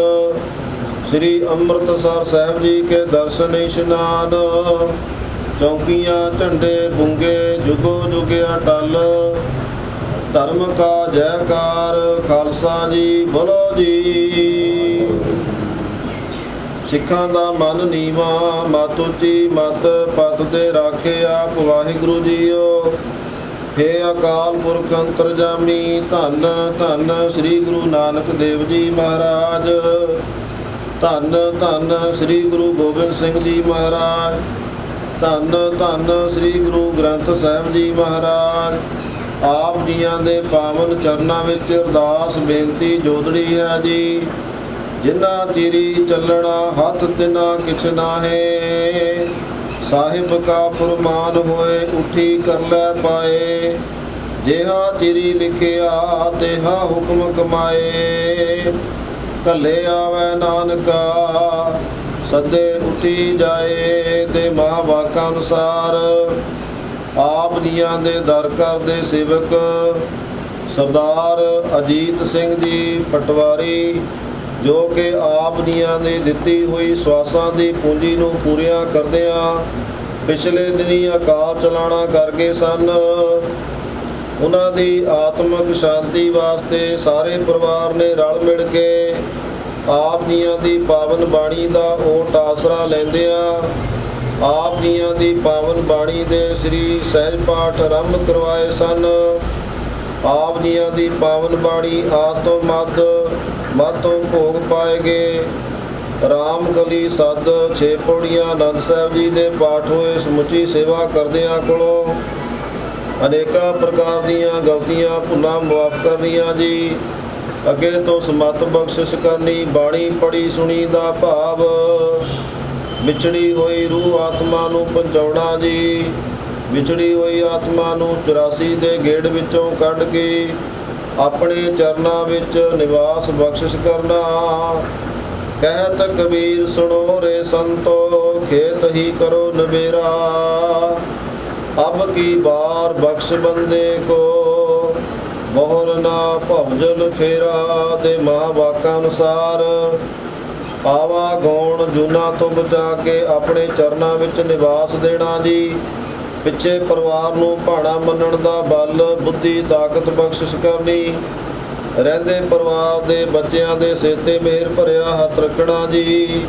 S2: ਸ੍ਰੀ ਅੰਮ੍ਰਿਤਸਰ ਸਾਹਿਬ ਜੀ ਕੇ ਦਰਸ਼ਨ ਇਸ਼ਨਾਨ। ਚੌਂਕੀਆਂ ਝੰਡੇ ਬੁੰਗੇ ਜੁਗੋ ਜੁਗਿਆ ਟਲ। ਧਰਮ ਕਾ ਜੈਕਾਰ ਖਾਲਸਾ ਜੀ ਬੋਲੋ ਜੀ। ਸਿੱਖਾਂ ਦਾ ਮਨ ਨੀਵਾ, ਮਤ ਉੱਚੀ ਮਤ ਪਤ ਤੇ ਰਾਖੇ ਆਪ ਵਾਹਿਗੁਰੂ ਜੀਓ। ਹੇ ਅਕਾਲ ਪੁਰਖ ਅੰਤਰਜਾਮੀ, ਧੰਨ ਧੰਨ ਸ੍ਰੀ ਗੁਰੂ ਨਾਨਕ ਦੇਵ ਜੀ ਮਹਾਰਾਜ। ਧੰਨ ਧੰਨ ਸ੍ਰੀ ਗੁਰੂ ਗੋਬਿੰਦ ਸਿੰਘ ਜੀ ਮਹਾਰਾਜ। ਧੰਨ ਧੰਨ ਸ੍ਰੀ ਗੁਰੂ ਗ੍ਰੰਥ ਸਾਹਿਬ ਜੀ ਮਹਾਰਾਜ। ਆਪ ਜੀਆਂ ਦੇ ਪਾਵਨ ਚਰਨਾਂ ਵਿੱਚ ਅਰਦਾਸ ਬੇਨਤੀ ਜੋਦੜੀ ਹੈ ਜੀ। ਜਿਨ੍ਹਾਂ ਚਿਰੀ ਚੱਲਣਾ ਹੱਥ ਤਿਨਾ ਕਿਛ ਨਾਹੇ। ਸਾਹਿਬ ਕਾ ਫਰਮਾਨ ਹੋਏ ਉਠੀ ਕਰ ਲੈ ਪਾਏ। ਜਿਹਾ ਚਿਰੀ ਲਿਖਿਆ ਤੇਹਾ ਹੁਕਮ ਕਮਾਏ। ਘੱਲੇ ਆਵੈ ਨਾਨਕਾ ਸਦੇ ਉਠੀ ਜਾਏ। ਦੇ ਮਹਾਂ ਵਾਕਾਂ ਅਨੁਸਾਰ ਆਪ ਜੀਆਂ ਦੇ ਦਰ ਘਰ ਦੇ ਸੇਵਕ ਸਰਦਾਰ ਅਜੀਤ ਸਿੰਘ ਜੀ ਪਟਵਾਰੀ, ਜੋ ਕਿ ਆਪ ਜੀਆਂ ਨੇ ਦਿੱਤੀ ਹੋਈ ਸਵਾਸਾਂ ਦੀ ਪੂੰਜੀ ਨੂੰ ਪੂਰੀਆਂ ਕਰਦਿਆਂ ਪਿਛਲੇ ਦਿਨੀ ਅਕਾਲ ਚਲਾਣਾ ਕਰ ਗਏ ਸਨ। ਉਹਨਾਂ ਦੀ ਆਤਮਿਕ ਸ਼ਾਂਤੀ ਵਾਸਤੇ ਸਾਰੇ ਪਰਿਵਾਰ ਨੇ ਰਲ ਮਿਲ ਕੇ ਆਪ ਜੀਆਂ ਦੀ ਪਾਵਨ ਬਾਣੀ ਦਾ ਓਟ ਆਸਰਾ ਲੈਂਦਿਆਂ ਆਪ ਜੀਆਂ ਦੀ ਪਾਵਨ ਬਾਣੀ ਦੇ ਸ੍ਰੀ ਸਹਿਜ ਪਾਠ ਆਰੰਭ ਕਰਵਾਏ ਸਨ। ਆਪ ਜੀਆਂ ਦੀ ਪਾਵਨ ਬਾਣੀ ਆਦ ਤੋਂ ਮੱਧ ਤੋਂ ਭੋਗ ਪਾਏਗੇ। ਰਾਮ ਕਲੀ ਸਦ 6 ਪੌੜੀਆਂ ਆਨੰਦ ਸਾਹਿਬ ਜੀ ਦੇ ਪਾਠ ਹੋਏ। ਸਮੁੱਚੀ ਸੇਵਾ ਕਰਦਿਆਂ ਕੋਲੋਂ ਅਨੇਕਾਂ ਪ੍ਰਕਾਰ ਦੀਆਂ ਗਲਤੀਆਂ ਭੁੱਲਾਂ ਮੁਆਫ ਕਰਨੀਆਂ ਜੀ। ਅੱਗੇ ਤੋਂ ਸਮਤ ਬਖਸ਼ਿਸ਼ ਕਰਨੀ। ਬਾਣੀ ਪੜੀ ਸੁਣੀ ਦਾ ਭਾਵ ਵਿਛੜੀ ਹੋਈ ਰੂਹ ਆਤਮਾ ਨੂੰ ਪਹੁੰਚਾਉਣਾ ਜੀ। ਵਿਛੜੀ ਹੋਈ ਆਤਮਾ ਨੂੰ 84 ਦੇ ਗੇੜ ਵਿੱਚੋਂ ਕੱਢ ਕੇ ਆਪਣੇ ਚਰਨਾਂ ਵਿੱਚ ਨਿਵਾਸ ਬਖਸ਼ਿਸ਼ ਕਰਨਾ। ਕਹਿਤ ਕਬੀਰ ਸੁਣੋ ਰੇ ਸੰਤੋ, ਖੇਤ ਹੀ ਕਰੋ ਨਵੇਰਾ। ਅਬ ਕੀ ਬਾਰ ਬਖਸ਼ ਬੰਦੇ ਕੋ, ਬਹੁਰ ਨਾ ਭਵਜਲ ਫੇਰਾ। ਦੇ ਮਹਾਂ ਵਾਕਾਂ ਅਨੁਸਾਰ ਆਵਾ ਗੌਣ ਜੂਨਾ ਤੋਂ ਬਚਾ ਕੇ ਆਪਣੇ ਚਰਨਾਂ ਵਿੱਚ ਨਿਵਾਸ ਦੇਣਾ ਜੀ। ਪਿੱਛੇ ਪਰਿਵਾਰ ਨੂੰ ਭਾਣਾ ਮੰਨਣ ਦਾ ਬਲ ਬੁੱਧੀ ਤਾਕਤ ਬਖਸ਼ਿਸ਼ ਕਰਨੀ। ਰਹਿੰਦੇ ਪਰਿਵਾਰ ਦੇ ਬੱਚਿਆਂ ਦੇ ਸਿਰ ਤੇ ਮਿਹਰ ਭਰਿਆ ਹੱਥ ਰੱਖਣਾ ਜੀ।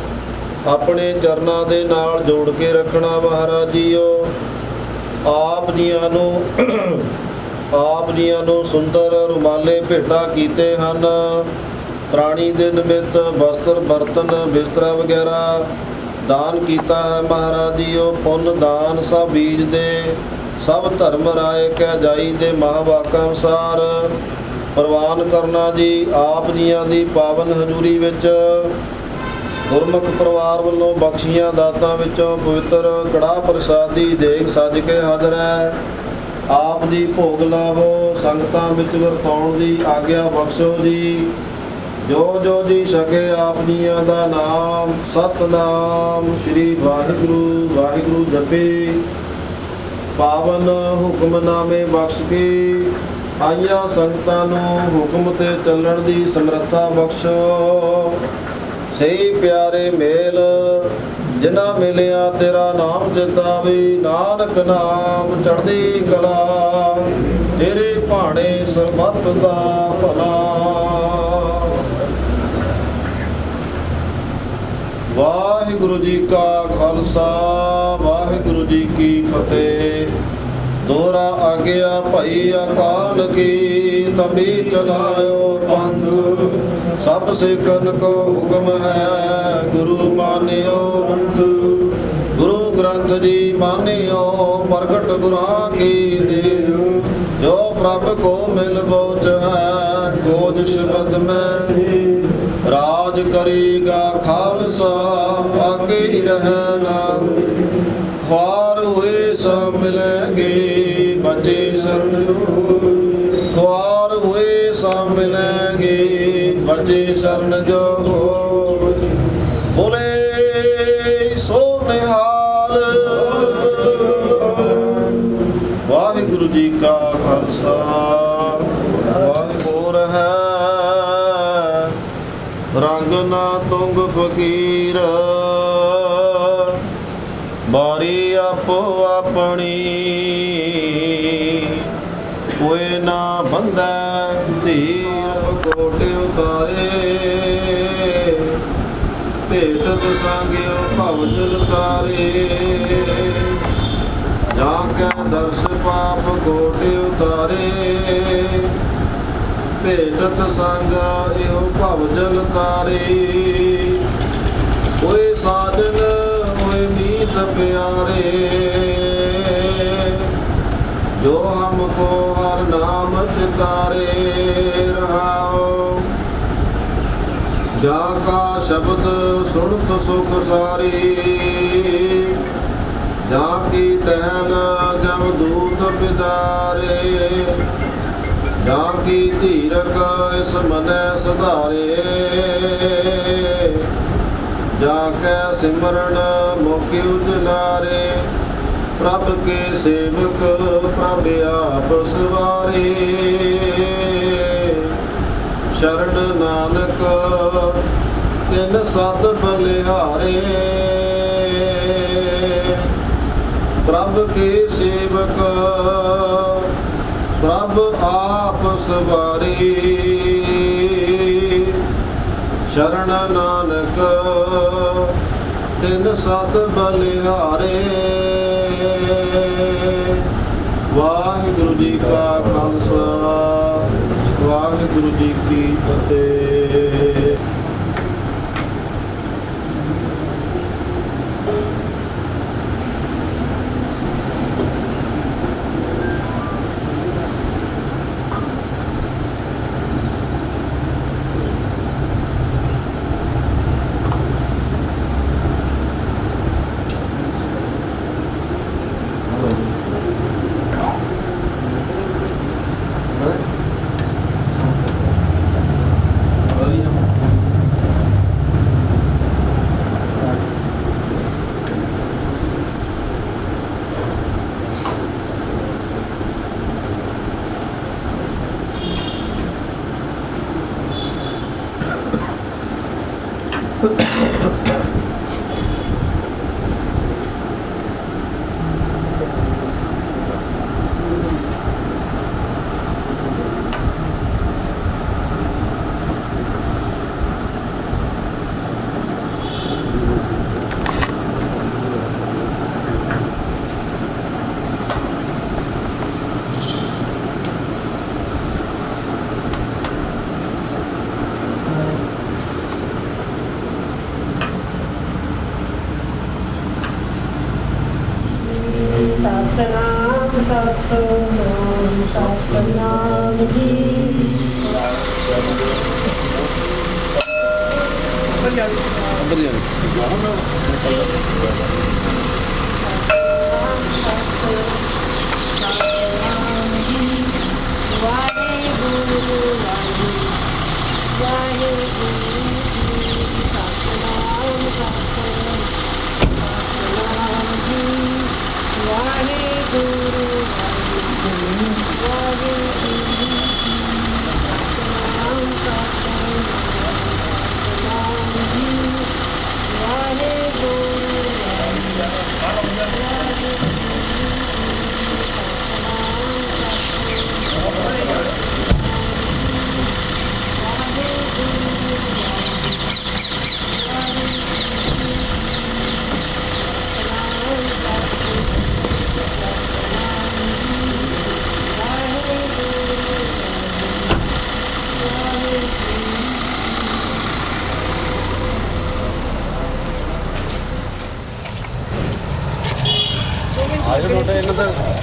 S2: ਆਪਣੇ ਚਰਨਾਂ ਦੇ ਨਾਲ ਜੋੜ ਕੇ ਰੱਖਣਾ ਮਹਾਰਾਜ ਜੀਓ। ਆਪ ਜੀਆਂ ਨੂੰ ਸੁੰਦਰ ਰੁਮਾਲੇ ਭੇਟਾ ਕੀਤੇ ਹਨ। ਪ੍ਰਾਣੀ ਦੇ ਨਿਮਿਤ ਵਸਤਰ ਬਰਤਨ ਬਿਸਤਰਾ ਵਗੈਰਾ ਦਾਨ ਕੀਤਾ ਹੈ ਮਹਾਰਾਜ ਜੀਓ। ਪੁੰਨ ਦਾਨ ਸਭ ਬੀਜ ਦੇ, ਸਭ ਧਰਮ ਰਾਏ ਕਹਿ ਜਾਈ। ਦੇ ਮਹਾਵਾਕਾਂ ਅਨੁਸਾਰ ਪ੍ਰਵਾਨ ਕਰਨਾ ਜੀ। ਆਪ ਜੀਆਂ ਦੀ ਪਾਵਨ ਹਜ਼ੂਰੀ ਵਿੱਚ ਗੁਰਮੁਖ ਪਰਿਵਾਰ ਵੱਲੋਂ ਬਖਸ਼ੀਆਂ ਦਾਤਾਂ ਵਿੱਚੋਂ ਪਵਿੱਤਰ ਕੜਾਹ ਪ੍ਰਸਾਦੀ ਦੇਗ ਸੱਜ ਕੇ ਹਾਜ਼ਰ ਹੈ। ਆਪ ਜੀ ਭੋਗ ਲਾਵੋ, ਸੰਗਤਾਂ ਵਿੱਚ ਵਰਤਾਉਣ ਦੀ ਆਗਿਆ ਬਖਸ਼ੋ ਜੀ। ਜੋ ਜੋ ਜੀ ਸਕੇ ਆਪ ਜੀਆਂ ਦਾ ਨਾਮ ਸਤਨਾਮ ਸ੍ਰੀ ਵਾਹਿਗੁਰੂ ਵਾਹਿਗੁਰੂ ਜਪੇ। ਪਾਵਨ ਹੁਕਮਨਾਮੇ ਬਖਸ਼ ਕੇ ਆਈਆਂ ਸੰਗਤਾਂ ਨੂੰ ਹੁਕਮ ਤੇ ਚੱਲਣ ਦੀ ਸਮਰੱਥਾ ਬਖਸ਼ੋ। ਸਹੀ ਪਿਆਰੇ ਮੇਲ ਜਿਨਾ ਮਿਲਿਆ ਤੇਰਾ ਨਾਮ ਚਿਤਾਵੇ, ਨਾਨਕ ਨਾਮ ਚੜ੍ਹਦੀ ਕਲਾ, ਤੇਰੇ ਭਾਣੇ ਸਰਬੱਤ ਦਾ ਭਲਾ। ਵਾਹਿਗੁਰੂ ਜੀ ਕਾ ਖਾਲਸਾ, ਵਾਹਿਗੁਰੂ ਜੀ ਕੀ ਫਤਿਹ। ਦੋਹਰਾ ਆਗਿਆ ਭਈ ਅਕਾਲ ਕੀ, ਤਬੇ ਚਲਾਇਓ ਪੰਥ, ਸਭ ਸਿੱਖਨ ਕੋ ਹੁਕਮ ਹੈ, ਗੁਰੂ ਮਾਨਿਓ ਪੰਥ। ਗੁਰੂ ਗ੍ਰੰਥ ਜੀ ਮਾਨਿਓ, ਪ੍ਰਗਟ ਗੁਰਾਂ ਕੀ ਦੇਹ, ਜੋ ਪ੍ਰਭ ਕੋ ਮਿਲ ਬੋਚ ਹੈ, ਕੋਜ ਸ਼ਬਦ ਮੈਂ ਰਾਜ ਕਰੇਗਾ ਖਾਲਸਾ, ਆਗੇ ਹੀ ਰਹਿਣਾ। ख्वार हुए सब मिलेंगे, बचे शरण ख्वार हुए सब मिलेंगे, बचे शरण जो हो। बोले सो निहाल। वाहिगुरु जी का खालसा, वाहिगुर है रंग ना तुंग फकीर, बारी आपो अपनी, कोई ना बंदा धीर। कोटे उतारे भेटत सांगियो भवजल तारे, जाके दर्श पाप कोटे उतारे, भेटत सांगा इहो भवजल तारे। कोई साजन नीत प्यारे, जो हमको हर नाम चितारे रहाओ। जाका शब्द सुनत सुख सारी, जाकी टहल जब दूत बिदारे, जाकी धीरक इस मनै सुधारे, जाके सिमरन मोखि उजलारे। प्रभ के सेवक प्रभ आप सवारे, शरण नानक तिन सत बलिहारे। प्रभ के सेवक प्रभ आप सवारे, शरण नानक तिन सत बलिहारे। वाहिगुरु जी का खालसा, वाहिगुरु जी की फतेह।
S3: सतनाम सतनाम सतनाम जी।
S2: अंदर
S4: ਆਜੋ ਤੁਹਾਡੇ ਇਹਨਾਂ ਦਾ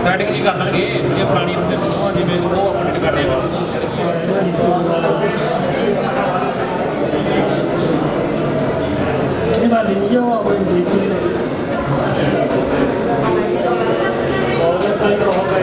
S4: ਸੈਟਿੰਗ ਜੀ ਕਰ ਲੈਣਗੇ ਜਿਹੜੀਆਂ ਪੁਰਾਣੀ ਹੁੰਦੀਆਂ ਉਹ ਜਿਵੇਂ ਉਹ ਅਪਡੇਟ ਕਰ ਰਹੇ
S3: ini balik ni jawab apa yang itu orang sekali kalau pakai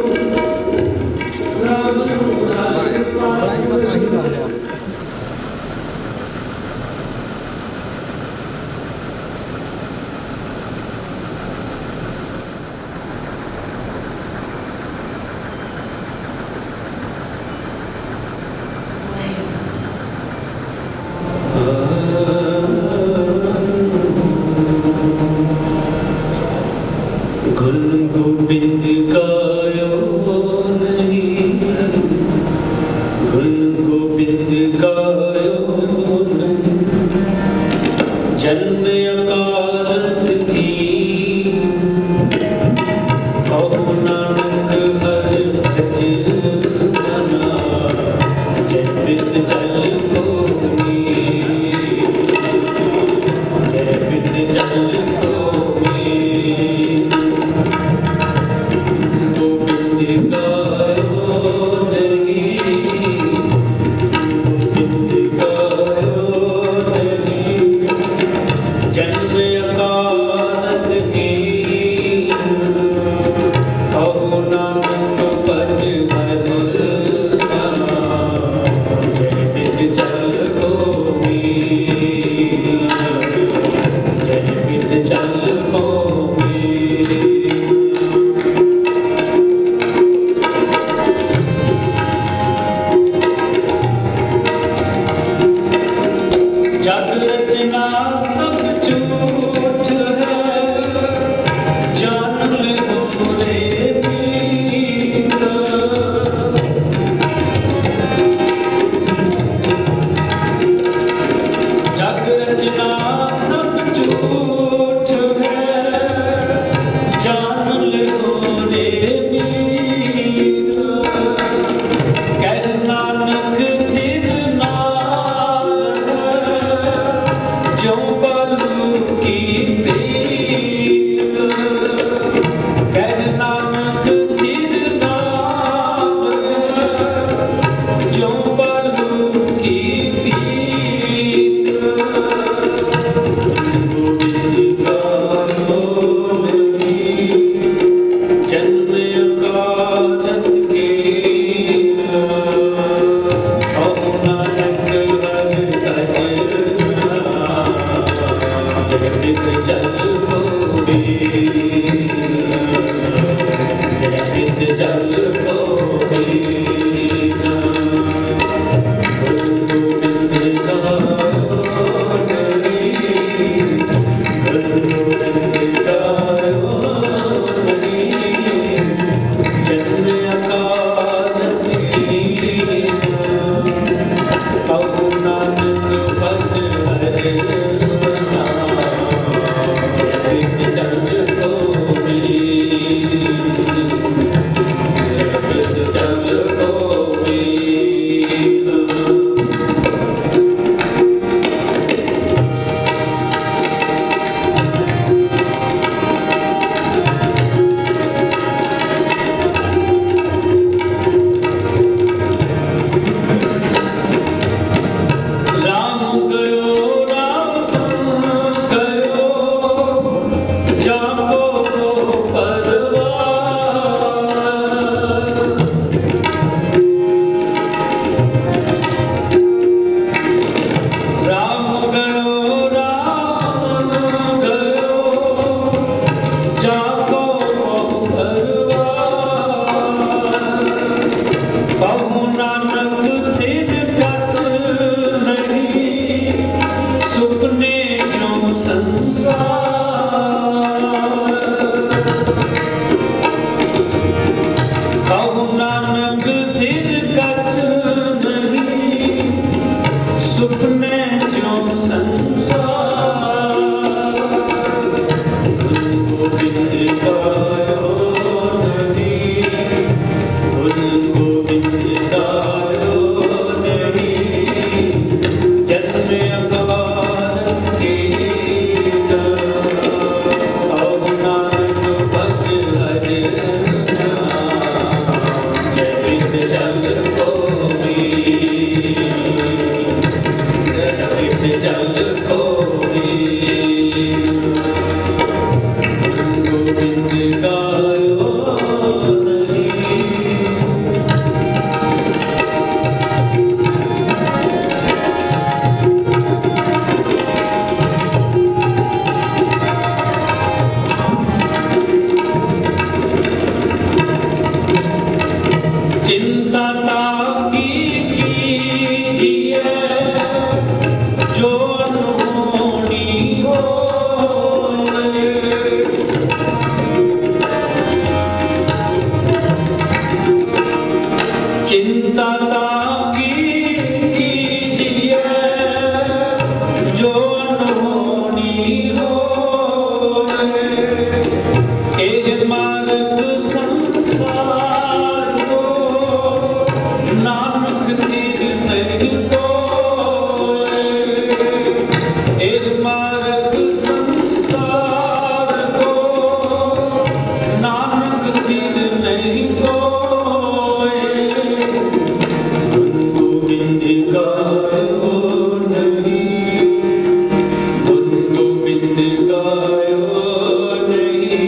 S5: Thank you. दाता की कीजिए जो अनहोनी होए। एक मार्ग संसार को नानक तीर नहीं कोए। एक मार्ग संसार को नानक तीर नहीं कोए। गुरु गोविंद गायो नहीं, गुरु गोविंद गायो नहीं,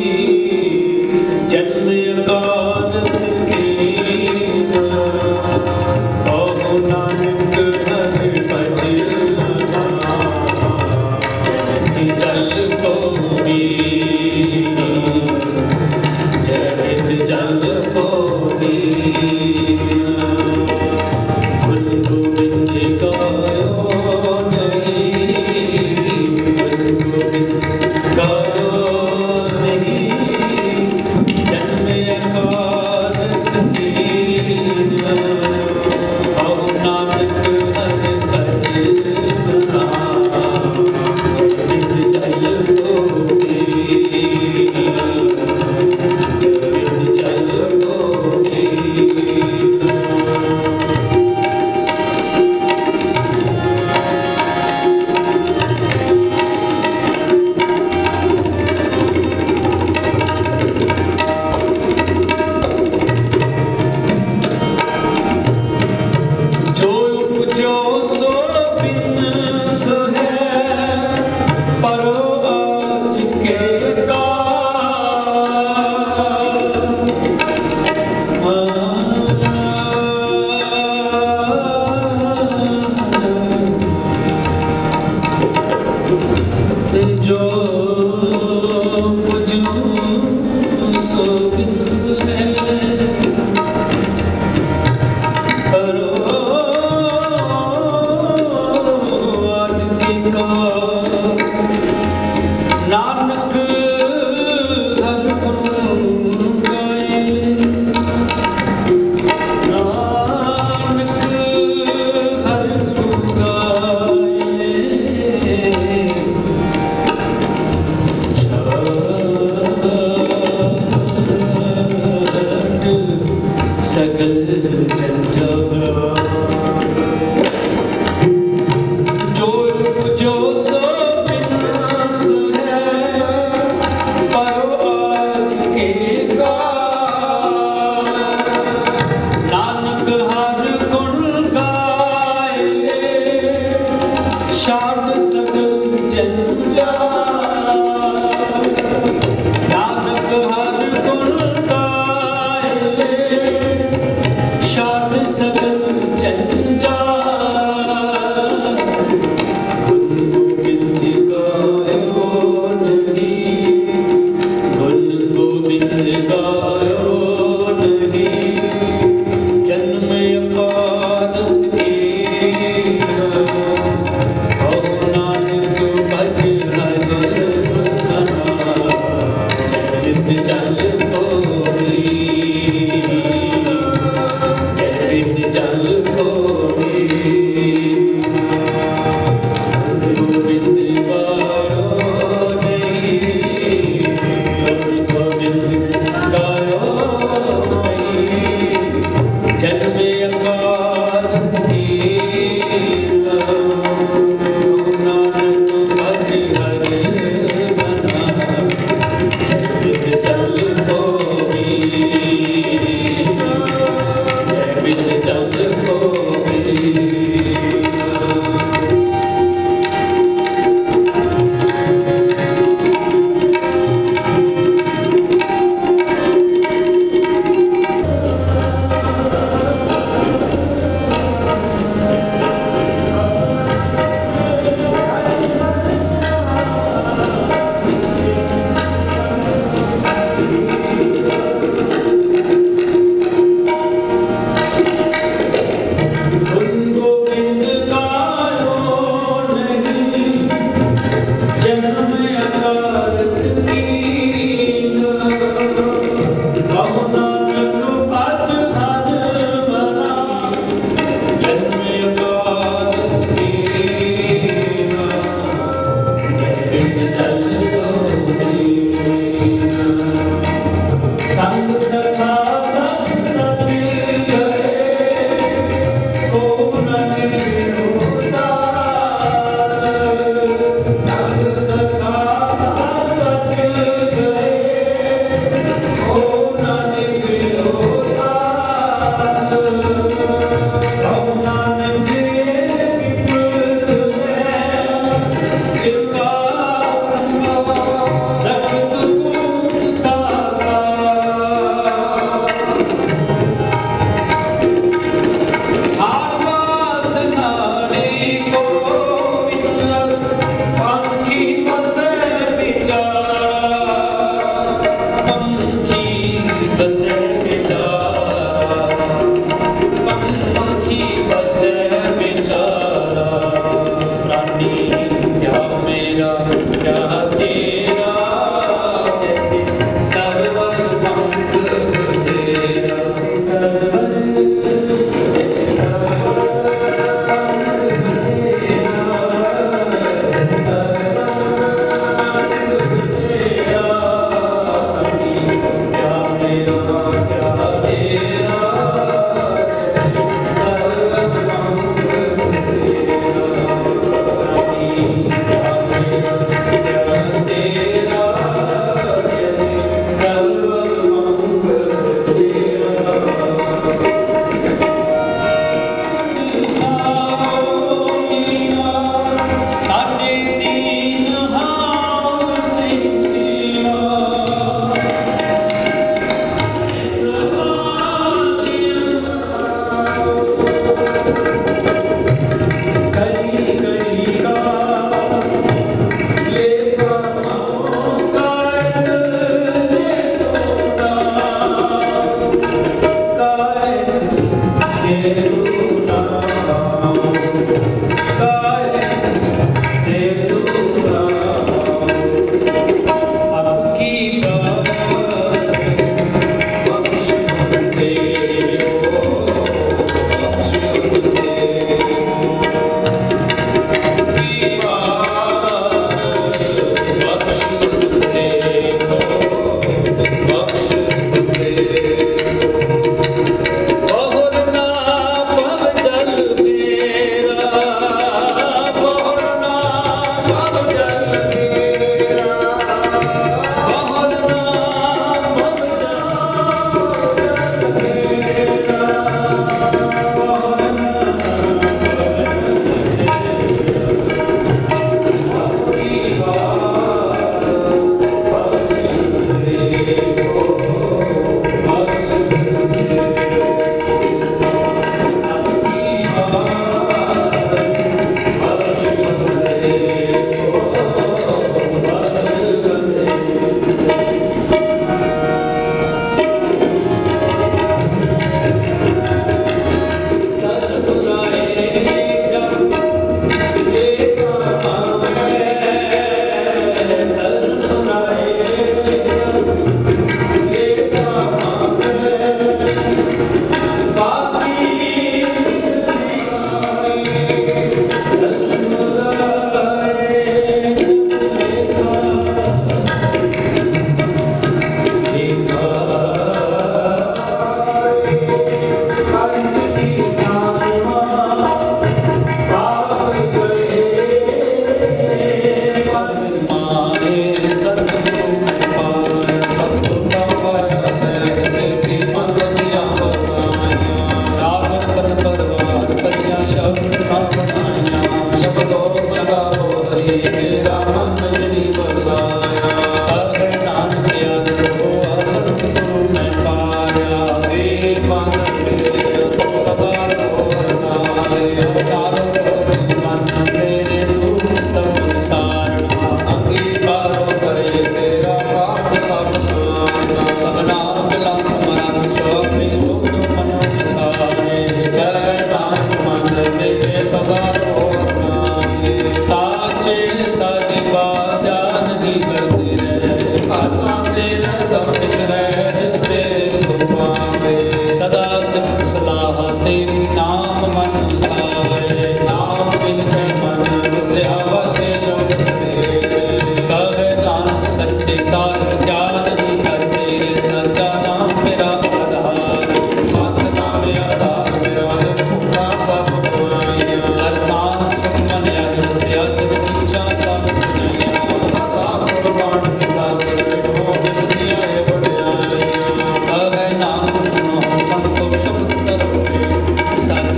S5: जन्म अकारत कीना। कहो नानक हरि भजना, जय जल पौड़ी, जय जल पौड़ी। गुरु गोविंद गायो नहीं, गुरु गोविंद गायो नहीं, जन्म अकारत कीना। कहो नानक हरि भजना, जय जल पौड़ी, जय जल पौड़ी। जो उपजो सो बिनस है, परो आज के जो उपजो सो बिनस है, करो आज के काम। नानक हर गुण गाए, नानक हर गुण गाए। छाड़ सकल जंजाल, जो सो बिनस है, परो आज के काल। नानक हर गुण गाए, शाद सकल जंजाल। नानक हर गुण गाए, शाद सकल जंजाल। गुरु गोविंद गायो नहीं, गुरु गोविंद गायो नहीं, जन्म अकारत कीना। कहो नानक भज भजना, जय जल पौड़ी, जय जल पौड़ी।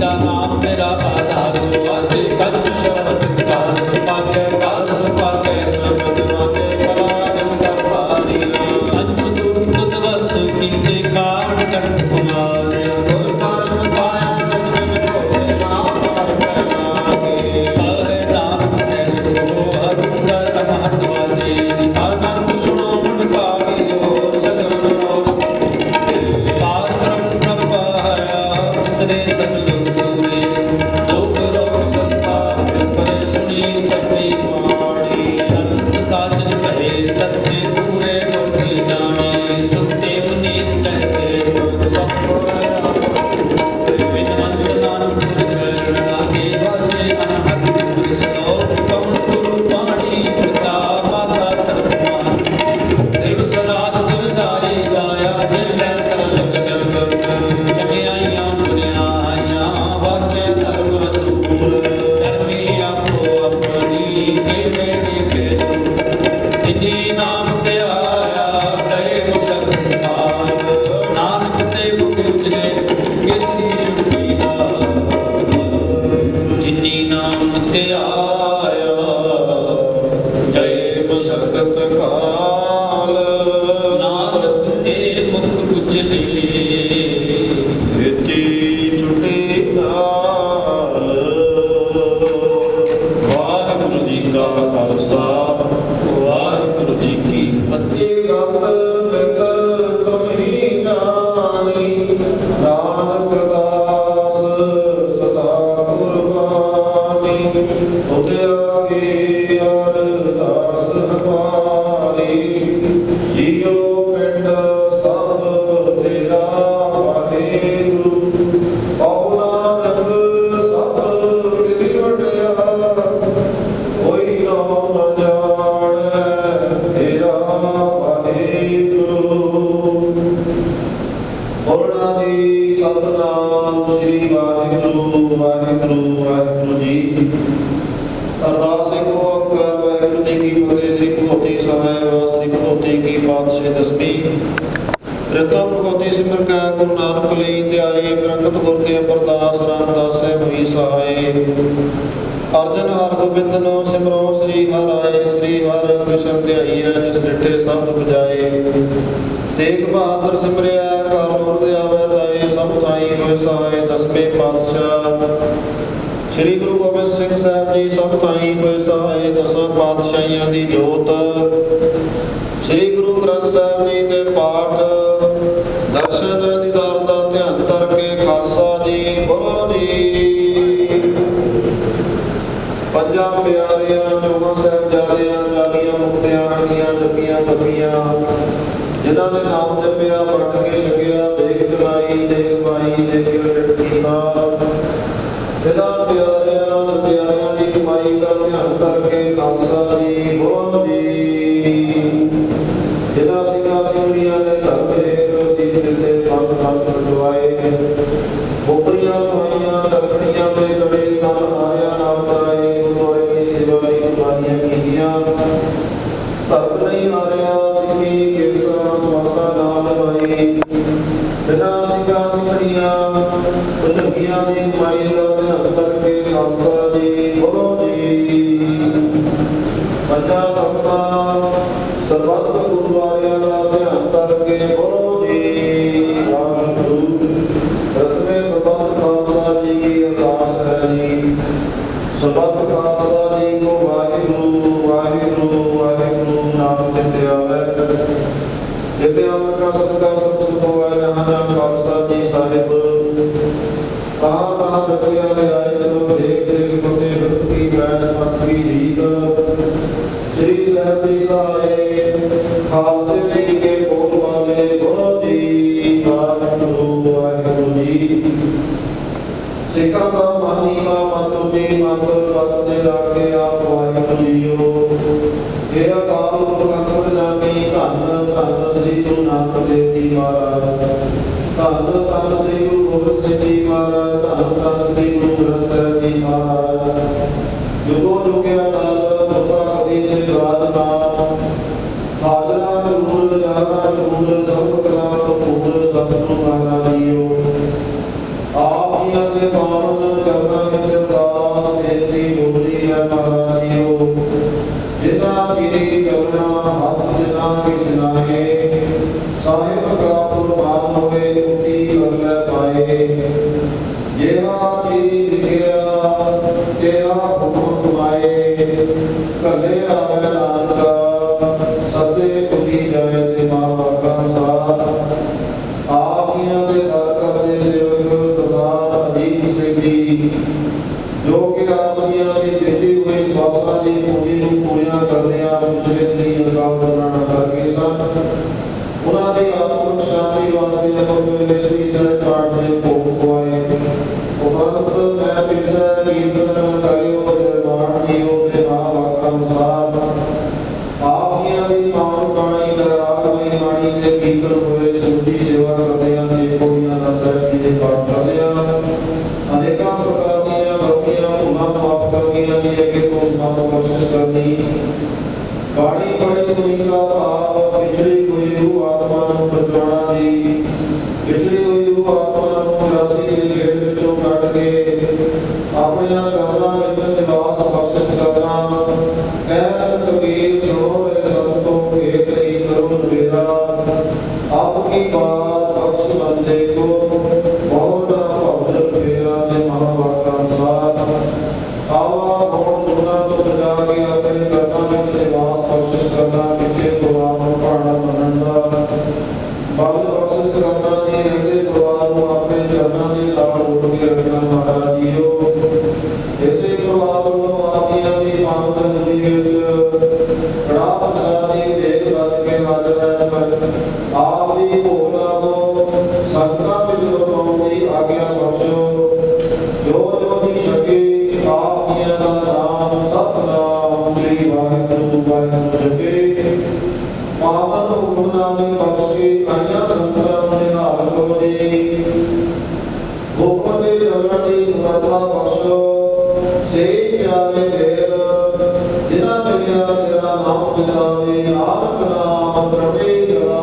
S5: नाम मेरा
S2: श्री वाहिगुरु वाहिगुरु वाहिगुरु जी। अरदास एक ओंकार वाहिगुरु जी की फतेह। श्री भगवती सहाय व श्री भगवती की पातशाही दसवीं प्रथम भगवती सिमर का गुरु नानक लई ध्याए बरकत गुर के अरदास रामदास हुई सहाय। अर्जन हर गोबिंद नो सिमरो श्री हर आए श्री हर कृष्ण ध्याईਐ जिस डिठे सब दुख जाए। तेग बहादुर सिमरिया घर मूर्त आवे लाए सब साई होए सहाय। दसवें पातशाह श्री गुरु गोबिंद सिंह साहब जी सब ताई होए सहाय। दसां पातशाहियां दी जोत श्री गुरु ग्रंथ साहब जी के पाठ दर्शन दीदार का ध्यान करके खालसा जी बोलो जी। पंजा प्यारियां चौहां साहिबजादियां जालियां मुक्तियां हंडियां जपियां तपियां जिन्हां ने नाम जपिया वंड के छकिया देख चलाई देख माई देखियो टिटकीना। जिन्हां प्यारियां सत्यारियां की कमाई का ध्यान करके खालसा जी बोलो जी। जिन्हां सिंघां सिंघड़ियां ने धर्म बोपरियां भाइयां लकड़ियां में कड़े नाम आया नाम कराए गुरुद्वारे की सेवाई कुर्बानियां कीतियां। धर्म नहीं हारिया सिक्खी केसा स्वासा नाम लवाई। बिना सिंघां सिंघड़ियां भुजंगियां दी कमाई का ध्यान करके खालसा जी बोलो जी। पंजा भगता सर्वत गुरुद्वारियां का ध्यान करके बोलो जी। सबद खालसा जी को वाहिगुरु वाहिगुरु वाहिगुरु नाम चिते आवे। चिते आवे का सबका सब सुख होवे जहाँ जहाँ खालसा जी साहिब कहाँ कहाँ बच्चियां ले आए जब देख देख फतेह व्रत की बैठ मत की जीत। श्री साहिब जी का आए खालसे जी के बोल वाले बोलो जी वाहिगुरु वाहिगुरु जी। सिखा का मानी का मंत्र जी मंत्र पत्ते लाके आप वाहिगुरु जीओ। हे अकाल पुरख जानी धन धन श्री गुरु नानक देव जी महाराज। धन धन श्री गुरु गोबिंद सिंह जी महाराज। धन धन श्री गुरु ग्रंथ साहिब जी महाराज। जुगो जुगे अटल दुर्गा कदी ने विराजमान। हाजरा जरूर जागा जरूर सब कला कपूर सतगुरु महाराज जीओ। आप ही अगे कौन करना विच अरदास बेनती बोली है महाराज जीओ। जिन्ना चिरी करना हाथ जिन्ना किछ नाए। साहिब का कुर्बान होए मुक्ति कर ले पाए। जेहा चिरी लिखिया तेरा हुक्म कमाए। कले आवे नानका सदे कुटी जाए ते मां बाका साथ। आप ही अगे दर करते सेवक जो कि आपनियां की दित्ती हुई स्वासा की पूरी नूं पूरियां करदियां पिछले दिनी अकाल दौरान करके सन। उन्हां दी आत्मिक शांति वास्ते पवित्र श्री साहिब पाठ दे भोग पवाए। उपरंत मैं पिछे कीर्तन करियो निर्माण जीओ ते महावाक्य अनुसार। आपनियां दी पावन बाणी दा रागमई बाणी दे कीर्तन होए सुधी सेवा करदियां ते कोड़ियां दा साहिब जी दे पाठ करदियां। अनेकों प्रकार दियां गलतियां भुलां माफ करनियां दी अगे तो हम कोशिश करनी। बाणी बड़े सुनी का भाव पिछड़ी हुई रूह आत्मा नूं बचाउणा दी। पिछड़ी हुई रूह आत्मा नूं 84 के गेड़ विचों कढ के अपनियां करमां विच निवास बख्शिश करना। कहत कबीर सुनो रे संतो के कई करो मेरा। आपकी बात बख्श बंदे को बहुत भौजन फेरा ते महावाक्य अनुसार। आवा कौन दुनिया तो बचा के अपने कर्मा में निवास कोशिश करना। पीछे तो आप पढ़ना ਚੱਲਣ ਦੀ ਸਮਰੱਥਾ ਬਖਸ਼ੋ। ਸੇ ਪਿਆਰੇ ਮੇਰ ਜਿਨ੍ਹਾਂ ਮਿਲਿਆ ਤੇਰਾ ਨਾਮ ਪਿਤਾਵੇ, ਨਾਨਕ ਨਾਮ ਚੜ੍ਹਦੇ ਕਲਾ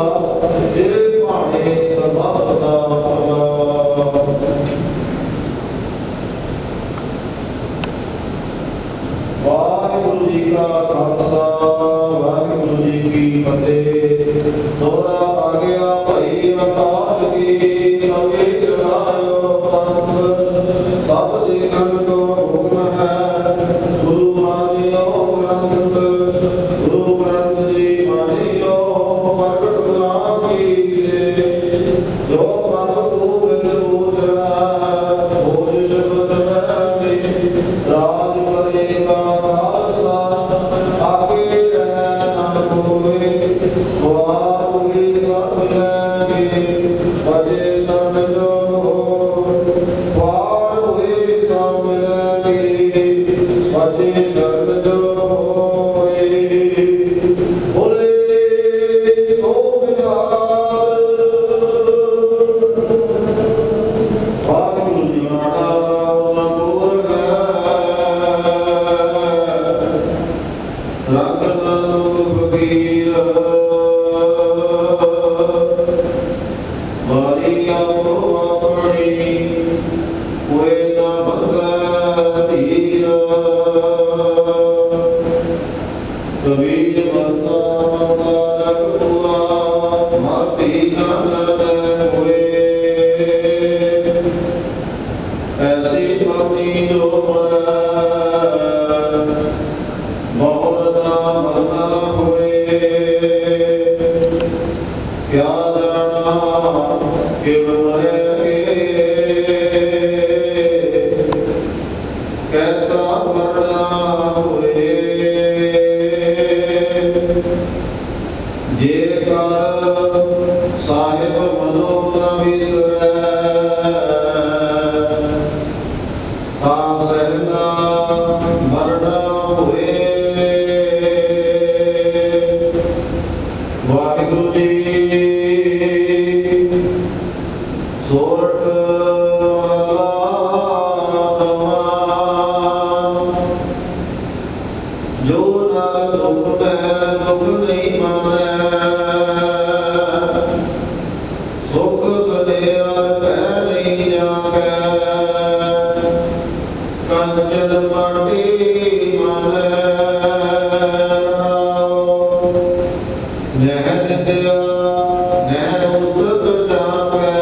S2: ਤੇਰੇ ਭਾਣੇ ਸਰਬੱਤ ਦਾ ਭਲਾ। ਵਾਹਿਗੁਰੂ ਜੀ ਕਾ ਖਾਲਸਾ, ਵਾਹਿਗੁਰੂ ਜੀ ਕੀ ਫਤਿਹ। ਦੋਹਰਾ ਆ ਗਿਆ ਭਈ ਅਕਾਲ ਕੀ, ਨਵੇਂ ਚੜਾਇਓ ਪੰਥ ਸਭ ਸਿੱਖਣ ਕੋ ਹੁਕਮ ਹੈ। ਗੁਰੂ ਮਾਨਿਓ ਗ੍ਰੰਥ, ਗੁਰੂ ਗ੍ਰੰਥ ਜੀ ਮਾਨਿਓ ਪ੍ਰਗਟ ਗੁਰਾਂ ਕੀ ਦੇ। ਜੋ ਪ੍ਰਭ ਗੋਬਿੰਦ ਬੋਲਣਾ ਬੋਲ ਸ਼ਬਦ ਬੈਠੇ, ਰਾਜ ਕਰੇਗਾ ਖਾਲਸਾ ਆਗੇ ਰਹਿ ਨਾ ਕੋਏ। ਦੁਆਰ ਹੋਏ ਸਭ ਲੈਣਗੇ ਬਜੇ ਸਰਨ ਜੋ ਦੁਆਰ ਹੋਏ ਸਭ ਲੈਣਗੇ ਬਜੇ ਸਰਨ ਜੋ ਹੋਏ। ਬੋਲੇ ਸੋ ਬਿਹਾਰ ਵਾਹਿਗੁਰੂ ਜੀ ਦਾ ਨਾਮ ਗੁਰ ਹੈ। ਰੰਗ ਤਨੁ ਫਕੀਰ ਵਾਰੀ ਆਪੋ ਆਪਣੀ, ਕੋਈ ਨਾ ਬੰਦਾ ਧੀਰ। ਕਬੀਰ ਬੰਦਾ ਬੰਦਾ ਜਗ ਪੁਆ, ਮਾਤੀ ਨਾ ਜਨੈ ਹੋਏ। ਐਸੀ ਬਾਣੀ ਜੋ ਮਰੈ ਬਹੁਰ ਨਾ ਮਰਨਾ ਹੋਏ। ਕਿਆ ਜਾਣਾ ਕਿਵ ਮਰੇਗੇ, ਕੈਸਾ ਮਰਨਾ ਹੋਏ। ਜੇ ਕਰ ਸਾਹਿਬ ਮਨੋ ਨ ਵਿਸਰੈ, ਤਾਂ ਸਹਿਨਾ ਮਰਨਾ ਹੋਏ। ਵਾਹਿਗੁਰੂ ਜੀ ਸੋਰਠ ਵਾਲਾ ਧਮਾ, ਜੋ ਨਰ ਦੁਖ ਮੈਂ ਦੁਖ ਨਹੀਂ ਮੰਨੈ। ਸੁਖ ਸਦਿਆ ਪੈ ਨਹੀਂ ਜਾਗੈ, ਕੰਚਨ ਮਾਟੀ ਮੰਨੈ। ਨਹਿ ਨਿੰਦਿਆ ਨਹਿ ਉਦਤ ਜਾਪੈ,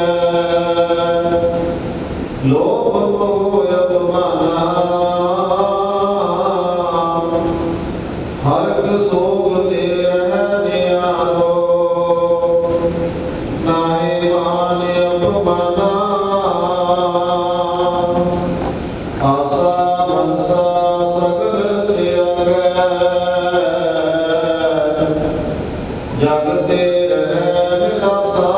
S2: ਲੋਭ ਮੋਹ ਅਭਿਮਾਨਾ। ਹਰਿ ਸੋਗ ਤੇ ਰਹਿ ਨਿਆਰੋ, ਨਾਹੀ ਮਾਨ ਅਪਮਾਨਾ। ਆਸਾ ਮਨਸਾ ਸਗਲ ਤਿਆਗੈ, ਜਗ ਤੇ ਰਹਿ ਨਿਰਾਸਾ।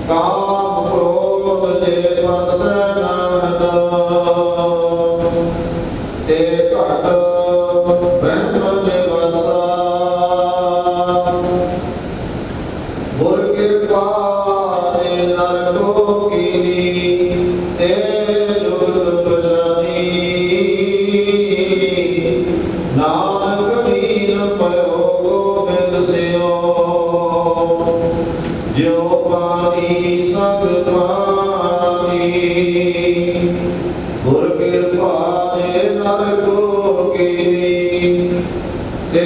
S2: ਕਾਮ ਕ੍ਰੋਧ ਦੇ ਪਰਸੈ ਨਾਨਕ, ਤੇ ਘਟ ਬ੍ਰਹਮ ਨਿਵਾਸਾ। ਗੁਰ ਕਿਰਪਾ ਦੇ ਨਰ ਕੋ ਕੀਨੀ, ਤੇ ਜੁਗਤ ਪਛਾਨੀ। ਨਾਨਕ ਲੀਨ ਪਇਓ ਗੋਬਿੰਦ ਸਿਓ, ਜਿਉ ਪਾਣੀ ਸੰਗ ਪਾਣੀ। ਗੁਰ ਕਿਰਪਾ ਦੇ ਨਰ ਕੋ ਕੀਨੀ, ਤੇ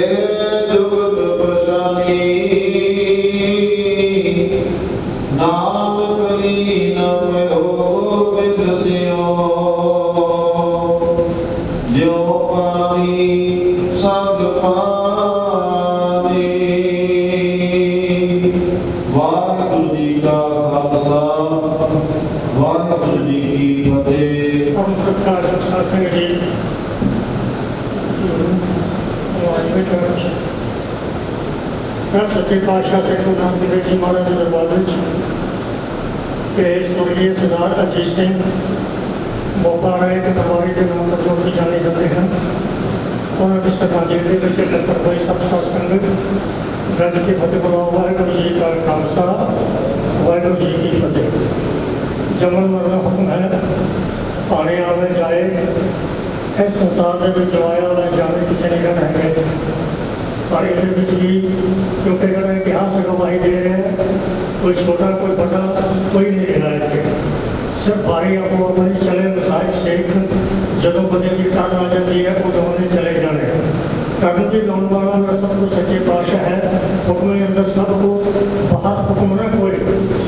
S2: ਜੁਗਤ ਪਛਾਨੀ। ਨਾਨਕ ਲੀਨ ਪਇਓ ਗੋਬਿੰਦ ਸਿਓ, ਜਿਉ ਪਾਣੀ ਸੰਗ ਪਾਣੀ। ਵਾਹਿਗੁਰੂ ਜੀ ਕਾ ਖਾਲਸਾ, ਵਾਹਿਗੁਰੂ ਜੀ ਕੀ ਫਤਿਹ।
S3: हम सत्कार सत्संग जी सर सच्चे पातशाह सिख गुरु नानक देव जी महाराज के दरबार में ਤੇ ਸਵਰਗੀ ਸਰਦਾਰ ਅਜੀਤ ਸਿੰਘ ਮੋਪਾ ਰਾਏ ਦੇ ਨਵਾਰੀ ਦੇ ਨਾਮ ਤੋਂ ਵੀ ਜਾਣੇ ਜਾਂਦੇ ਹਨ। ਉਹਨਾਂ ਦੀ ਸ਼ਰਧਾਂਜਲੀ ਦੇ ਵਿੱਚ ਇਕੱਤਰ ਹੋਏ ਸਭ ਸਾਧ ਸੰਗਤ ਗੱਜ ਕੇ ਫਤਿਹ ਬੁਲਾਓ। ਵਾਹਿਗੁਰੂ ਜੀ ਕਾ ਖਾਲਸਾ, ਵਾਹਿਗੁਰੂ ਜੀ ਕੀ ਫਤਿਹ। ਜੰਮਣ ਮਰਨ ਦਾ ਹੁਕਮ ਹੈ। ਭਾਣੇ ਆਵੇ ਜਾਏ, ਇਸ ਸੰਸਾਰ ਦੇ ਵਿੱਚ ਆਇਆ ਉਹਨੇ ਜਾਣੇ ਕਿਸੇ ਨੇ ਕਹਿਣਾ ਹੈ। ਪਰ ਇਹਦੇ ਵਿੱਚ ਵੀ ਕਿਉਂਕਿ ਜਿਹੜਾ ਇਤਿਹਾਸ ਗਵਾਹੀ ਦੇ ਰਿਹਾ ਹੈ, ਕੋਈ ਛੋਟਾ ਕੋਈ ਵੱਡਾ ਕੋਈ ਨਹੀਂ ਰਿਹਾ ਇੱਥੇ। ਸਿਰਫ ਬਾਰੀ ਆਪੋ ਆਪਣੀ ਚਲੇ ਮਸਾਇਕ ਸੇਖ ਜਦੋਂ ਬੰਦੇ ਦੀ ਟਰਨ ਆ ਜਾਂਦੀ ਹੈ ਉਦੋਂ ਉਹਨੇ ਚਲੇ ਜਾਣੇ। ਕਰਨ ਦੀ ਲਾਉਣ ਵਾਲਾ ਮੇਰਾ ਸਤਿਗੁਰ ਸੱਚੇ ਪਾਤਸ਼ਾਹ ਹੈ। ਹੁਕਮ ਦੇ ਅੰਦਰ ਸਭ ਕੋ ਬਾਹਰ ਹੁਕਮ ਨਾ ਕੋਈ,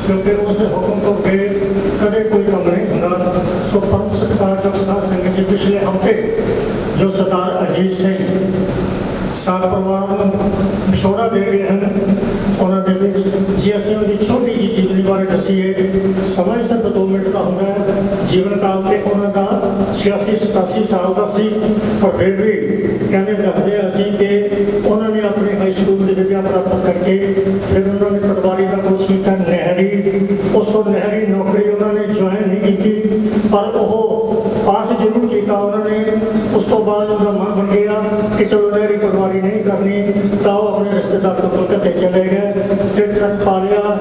S3: ਕਿਉਂਕਿ ਉਸ ਦੇ ਹੁਕਮ ਤੋਂ ਬਗੈਰ ਕਦੇ ਕੋਈ ਕੰਮ ਨਹੀਂ ਹੁੰਦਾ। ਸੋ ਪਰਮ ਸਤਿਕਾਰਯੋਗ ਸਾਧ ਸੰਗਤ ਜੀ, ਪਿਛਲੇ ਹਫ਼ਤੇ ਜੋ ਸਰਦਾਰ ਅਜੀਤ ਸਿੰਘ ਸਾਧ ਪਰਿਵਾਰ ਨੂੰ ਵਿਛੋੜਾ ਦੇ ਗਏ ਹਨ, ਉਹਨਾਂ ਦੇ ਵਿੱਚ ਜੇ ਅਸੀਂ ਉਹਦੀ ਛੋਟੀ ਜਿਹੀ ਜੀਵਨੀ ਬਾਰੇ ਦੱਸੀਏ, ਸਮਾਂ ਸਿਰਫ 2 ਮਿੰਟ ਦਾ ਹੁੰਦਾ ਹੈ। ਜੀਵਨ ਕਾਲ ਤੇ ਉਹਨਾਂ ਦਾ 86-87 ਸਾਲ ਦਾ ਸੀ, ਪਰ ਫਿਰ ਵੀ ਕਹਿੰਦੇ ਦੱਸਦੇ ਅਸੀਂ ਕਿ ਉਹਨਾਂ ਨੇ ਆਪਣੇ ਹਾਈ ਸਕੂਲ ਦੀ ਵਿੱਦਿਆ ਪ੍ਰਾਪਤ ਕਰਕੇ ਫਿਰ ਉਹਨਾਂ ਨੇ ਪਟਵਾਰੀ ਦਾ ਕੋਰਸ ਕੀਤਾ ਨਹਿਰੀ। ਉਸ ਤੋਂ ਨਹਿਰੀ ਨੌਕਰੀ ਉਹਨਾਂ ਨੇ ਜੁਆਇਨ ਨਹੀਂ ਕੀਤੀ, ਪਰ ਉਹ ਪਾਸ ਜ਼ਰੂਰ ਕੀਤਾ ਉਹਨਾਂ ਨੇ। ਉਸ ਤੋਂ ਬਾਅਦ ਉਹਦਾ ਮਨ ਬਣ ਗਿਆ ਕਿ ਚਲੋ ਨਹਿਰੀ ਪਟਵਾਰੀ ਨਹੀਂ ਕਰਨੀ, ਤਾਂ ਉਹ ਆਪਣੇ ਰਿਸ਼ਤੇਦਾਰ ਤੋਂ ਕਲਕੱਤੇ ਚਲੇ ਗਏ ਤੇ ਟਰੱਕ ਪਾ ਲਿਆ।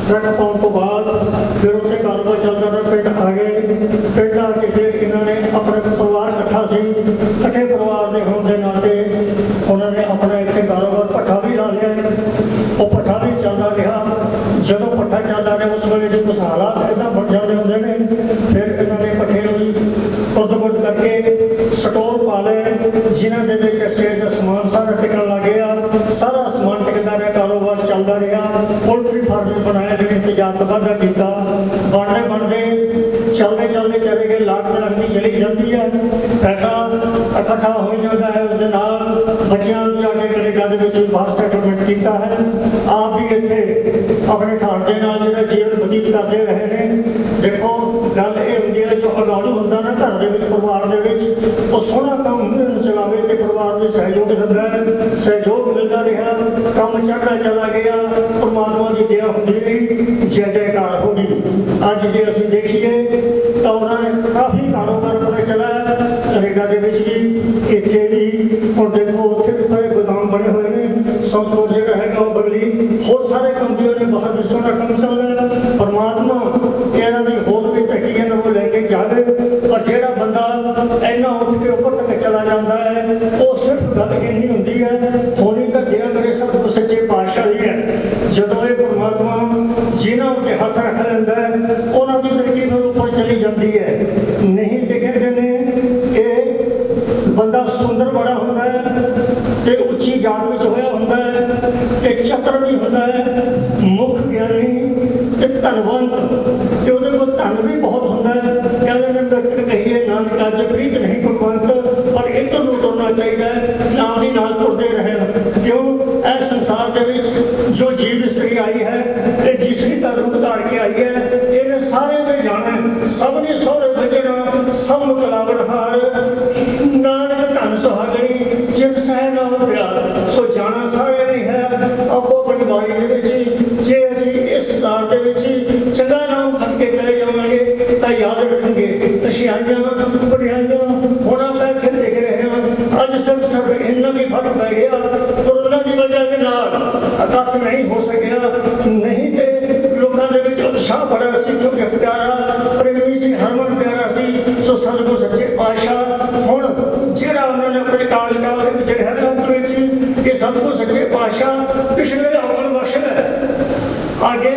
S3: ਟਰੱਕ ਪਾਉਣ ਤੋਂ ਬਾਅਦ ਫਿਰ ਉੱਥੇ ਕਾਰੋਬਾਰ ਚੱਲਦਾ ਰਿਹਾ। ਪਿੰਡ ਆ ਗਏ। ਪਿੰਡ ਆ ਕੇ ਫਿਰ ਇਹਨਾਂ ਨੇ ਆਪਣੇ ਪਰਿਵਾਰ ਇਕੱਠਾ ਸੀ, ਇਕੱਠੇ ਪਰਿਵਾਰ ਦੇ ਹੋਣ ਦੇ ਨਾਤੇ ਉਹਨਾਂ ਨੇ ਆਪਣਾ ਇੱਥੇ ਕਾਰੋਬਾਰ ਭੱਠਾ ਵੀ ਲਾ ਲਿਆ। ਉਹ ਭੱਠਾ ਵੀ ਚੱਲਦਾ ਰਿਹਾ। ਜਦੋਂ ਭੱਠਾ ਚੱਲਦਾ ਰਿਹਾ ਉਸ ਵੇਲੇ ਦੇ ਕੁਛ ਹਾਲਾਤ ਇੱਦਾਂ ਬਣ ਜਾਂਦੇ ਹੁੰਦੇ ਨੇ, ਫਿਰ ਇਹਨਾਂ ਨੇ ਭੱਠੇ ਨੂੰ ਕੁੱਟ ਕਰਕੇ ਸਟੋਰ ਪਾ ਲਏ, ਜਿਨ੍ਹਾਂ ਦੇ ਵਿੱਚ ਐਕਸਚੇਂਜ ਦਾ ਸਮਾਨ ਸਾਰਾ ਟਿਕਣ ਲੱਗ ਗਿਆ। ਸਾਰਾ ਸਮਾਨ ਟਿਕਦਾ ਰਿਹਾ, ਕਾਰੋਬਾਰ ਚੱਲਦਾ ਰਿਹਾ। ਪੋਲਟਰੀ ਫਾਰਮ ਬਣਾਇਆ, ਜਿਹਨੇ ਤਜਾਰਤ ਵਾਧਾ ਕੀਤਾ। ਬਣਦੇ ਬਣਦੇ ਚੱਲਦੇ ਚੱਲਦੇ ਚਲੇ ਗਏ। ਲਾਗਤ ਲੱਗਦੀ ਚਲੀ ਜਾਂਦੀ ਹੈ, ਪੈਸਾ ਇਕੱਠਾ ਹੋ ਜਾਂਦਾ ਹੈ। ਉਸ ਦੇ ਨਾਲ ਬੱਚਿਆਂ ਨੂੰ ਜਾ ਕੇ ਕੈਨੇਡਾ ਦੇ ਵਿੱਚ ਬਾਹਰ ਸੈਟਲਮੈਂਟ ਕੀਤਾ ਹੈ। ਆਪ ਵੀ ਇੱਥੇ ਆਪਣੇ ਠਾਣ ਦੇ ਨਾਲ ਜਿਹੜਾ ਜੀਵਨ ਬਤੀਤ ਕਰਦੇ ਰਹੇ ਨੇ। ਦੇਖੋ ਗੱਲ ਇਹ ਹੁੰਦੀ ਹੈ, ਜੋ ਅਗਾੜੂ ਹੁੰਦਾ ਨਾ ਘਰ ਦੇ ਵਿੱਚ, ਪਰਿਵਾਰ ਦੇ ਵਿੱਚ, ਉਹ ਸੋਹਣਾ ਕੰਮ ਚਲਾਵੇ ਤੇ ਪਰਿਵਾਰ ਨੂੰ ਸਹਿਯੋਗ ਦਿੰਦਾ ਹੈ। ਸਹਿਯੋਗ ਮਿਲਦਾ ਰਿਹਾ, ਕੰਮ ਚੜ੍ਹਦਾ ਚਲਾ ਗਿਆ। ਪਰਮਾਤਮਾ ਦੀ ਦਇਆ ਹੁੰਦੀ ਰਹੀ, ਜੈ ਜੈਕਾਰ ਹੋ ਗਈ। ਅੱਜ ਜੇ ਅਸੀਂ ਦੇਖੀਏ ਤਾਂ ਉਹਨਾਂ ਨੇ ਕਾਫੀ ਕਾਰੋਬਾਰ ਆਪਣੇ ਚਲਾਇਆ, ਕੈਨੇਡਾ ਦੇ ਵਿੱਚ ਵੀ, ਇੱਥੇ ਵੀ। ਹੁਣ ਦੇਖੋ ਉੱਥੇ ਵੀ ਬੜੇ ਗੋਦਾਮ ਬਣੇ ਹੋਏ ਨੇ। ਸੰਸਕ੍ਰਿਤ ਜਿਹੜਾ ਹੈਗਾ ਉਹ ਬਦਲੀ, ਹੋਰ ਸਾਰੇ ਕੰਪਨੀਆਂ ਨੇ ਬਾਹਰ ਵੀ ਸੋਹਣਾ ਕੰਮ ਚੱਲ ਰਿਹਾ। ਪਰਮਾਤਮਾ ਇਹਨਾਂ ਦੀ ਹੋਰ ਵੀ ਤਕੀਏ ਨੂੰ ਲੈ ਕੇ ਜਾਵੇ। ਪਰ ਜਿਹੜਾ ਬੰਦਾ ਇੰਨਾ ਉੱਠ ਕੇ ਉੱਪਰ ਤੱਕ ਚਲਾ ਜਾਂਦਾ ਹੈ, ਉਹ ਸਿਰਫ ਗੱਲ ਇਹ ਨਹੀਂ ਹੁੰਦੀ ਹੈ, ਹੋਣੀ ਤਾਂ ਦਇਆ ਮੇਰੇ ਸਭ ਤੋਂ ਸੱਚੇ ਪਾਤਸ਼ਾਹ ਹੀ ਹੈ। ਜਦੋਂ ਇਹ ਪਰਮਾਤਮਾ ਜਿਨ੍ਹਾਂ ਉੱਤੇ ਹੱਥ ਰੱਖ ਲੈਂਦਾ ਹੈ, ਉਹਨਾਂ ਦੀ ਤਰੱਕੀ ਫਿਰ ਉੱਪਰ ਚਲੀ ਜਾਂਦੀ ਹੈ। ਨਹੀਂ ਤੇ ਕਹਿੰਦੇ ਨੇ ਕਿ ਬੰਦਾ ਸੁੰਦਰ ਬੜਾ ਹੁੰਦਾ ਹੈ ਤੇ ਉੱਚੀ ਜਾਤ ਵਿੱਚ ਹੋਇਆ ਹੁੰਦਾ ਹੈ ਤੇ ਚਤਰ ਵੀ ਹੁੰਦਾ ਹੈ, ਮੁੱਖ ਗਿਆਨੀ ਤੇ ਧਨਵੰਤ, ਤੇ ਉਹਦੇ ਕੋਲ ਧਨ ਵੀ ਬਹੁਤ ਹੁੰਦਾ ਹੈ। ਕਹਿੰਦੇ ਨੇ ਅੰਦਰ ਕਹੀਏ ਨਾਨਕ ਅੱਜ ਪ੍ਰੀਤ ਨਹੀਂ ਭਗਵੰਤ, ਪਰ ਇੱਧਰ ਨੂੰ ਤੁਰਨਾ ਚਾਹੀਦਾ ਹੈ, ਨਾਲ ਦੀ ਨਾਲ ਤੁਰਦੇ ਰਹਿਣ। ਕਿਉਂ? ਇਸ ਸੰਸਾਰ ਦੇ ਵਿੱਚ ਜੋ ਜੀਵ ਇਸਤਰੀ ਆਈ ਹੈ, ਇਹ ਜਿਸਤਰੀ ਦਾ ਰੂਪ ਧਾਰ ਕੇ ਆਈ ਹੈ। ਇਹਨੇ ਸਾਰੇ ਨੇ ਜਾਣਾ, ਸਭ ਨੇ ਸਹੁਰੇ ਭਜਣਾ, ਸਭ ਨੂੰ ਕਲਾਵਣ ਹਾਰ, ਨਾਨਕ ਧਨ ਸੁਹਾਗਣੀ, ਜਿਤ ਸਹਿ ਨਾ ਪਿਆਰ। ਸੋ ਜਾਣਾ ਸਾਰੇ ਨਹੀਂ ਹੈ। ਆਪੋ ਆਪਣੀ ਬਾਰੀ ਦੇ ਵਿੱਚ ਜੇ ਅਸੀਂ ਇਸ ਸੰਸਾਰ ਦੇ ਵਿੱਚ ਚੰਗਾ ਨਾਮ ਖੱਟ ਕੇ ਚਲੇ ਜਾਵਾਂਗੇ ਤਾਂ ਯਾਦ ਰੱਖਾਂਗੇ ਅਸ਼ਿਆਈਆਂ ਬੜਿਆਈਆਂ। ਹੁਣ ਆਪਾਂ ਇੱਥੇ ਦੇਖ ਰਹੇ ਹਾਂ, ਅੱਜ ਸਿਰਫ ਇੰਨਾ ਵੀ ਫਰਕ ਪੈ ਗਿਆ, ਕੋਰੋਨਾ ਦੀ ਵਜ੍ਹਾ ਦੇ ਨਾਲ ਇਕੱਠ ਨਹੀਂ ਹੋ ਸਕਿਆ। ਨਹੀਂ ਤੇ ਲੋਕਾਂ ਦੇ ਵਿੱਚ ਉਤਸ਼ਾਹ ਬੜਾ ਸੀ, ਕਿਉਂਕਿ ਪਿਆਰਾ ਪ੍ਰੇਮੀ ਸੀ, ਹਰਮਨ ਪਿਆਰਾ ਸੀ। ਸੋ ਸਤਿਗੁਰ ਸੱਚੇ ਪਾਤਸ਼ਾਹ ਹੁਣ ਜਿਹੜਾ ਉਹਨਾਂ ਨੇ ਆਪਣੇ ਕਾਰਜਕਾਲ ਦੇ ਵਿੱਚ ਹੈ ਅੰਤ ਵਿੱਚ ਕਿ ਸਤਿਗੁਰ ਸੱਚੇ ਪਾਤਸ਼ਾਹ ਪਿਛਲੇ ਔਗਣ ਬਖਸ਼ ਲੈ, आगे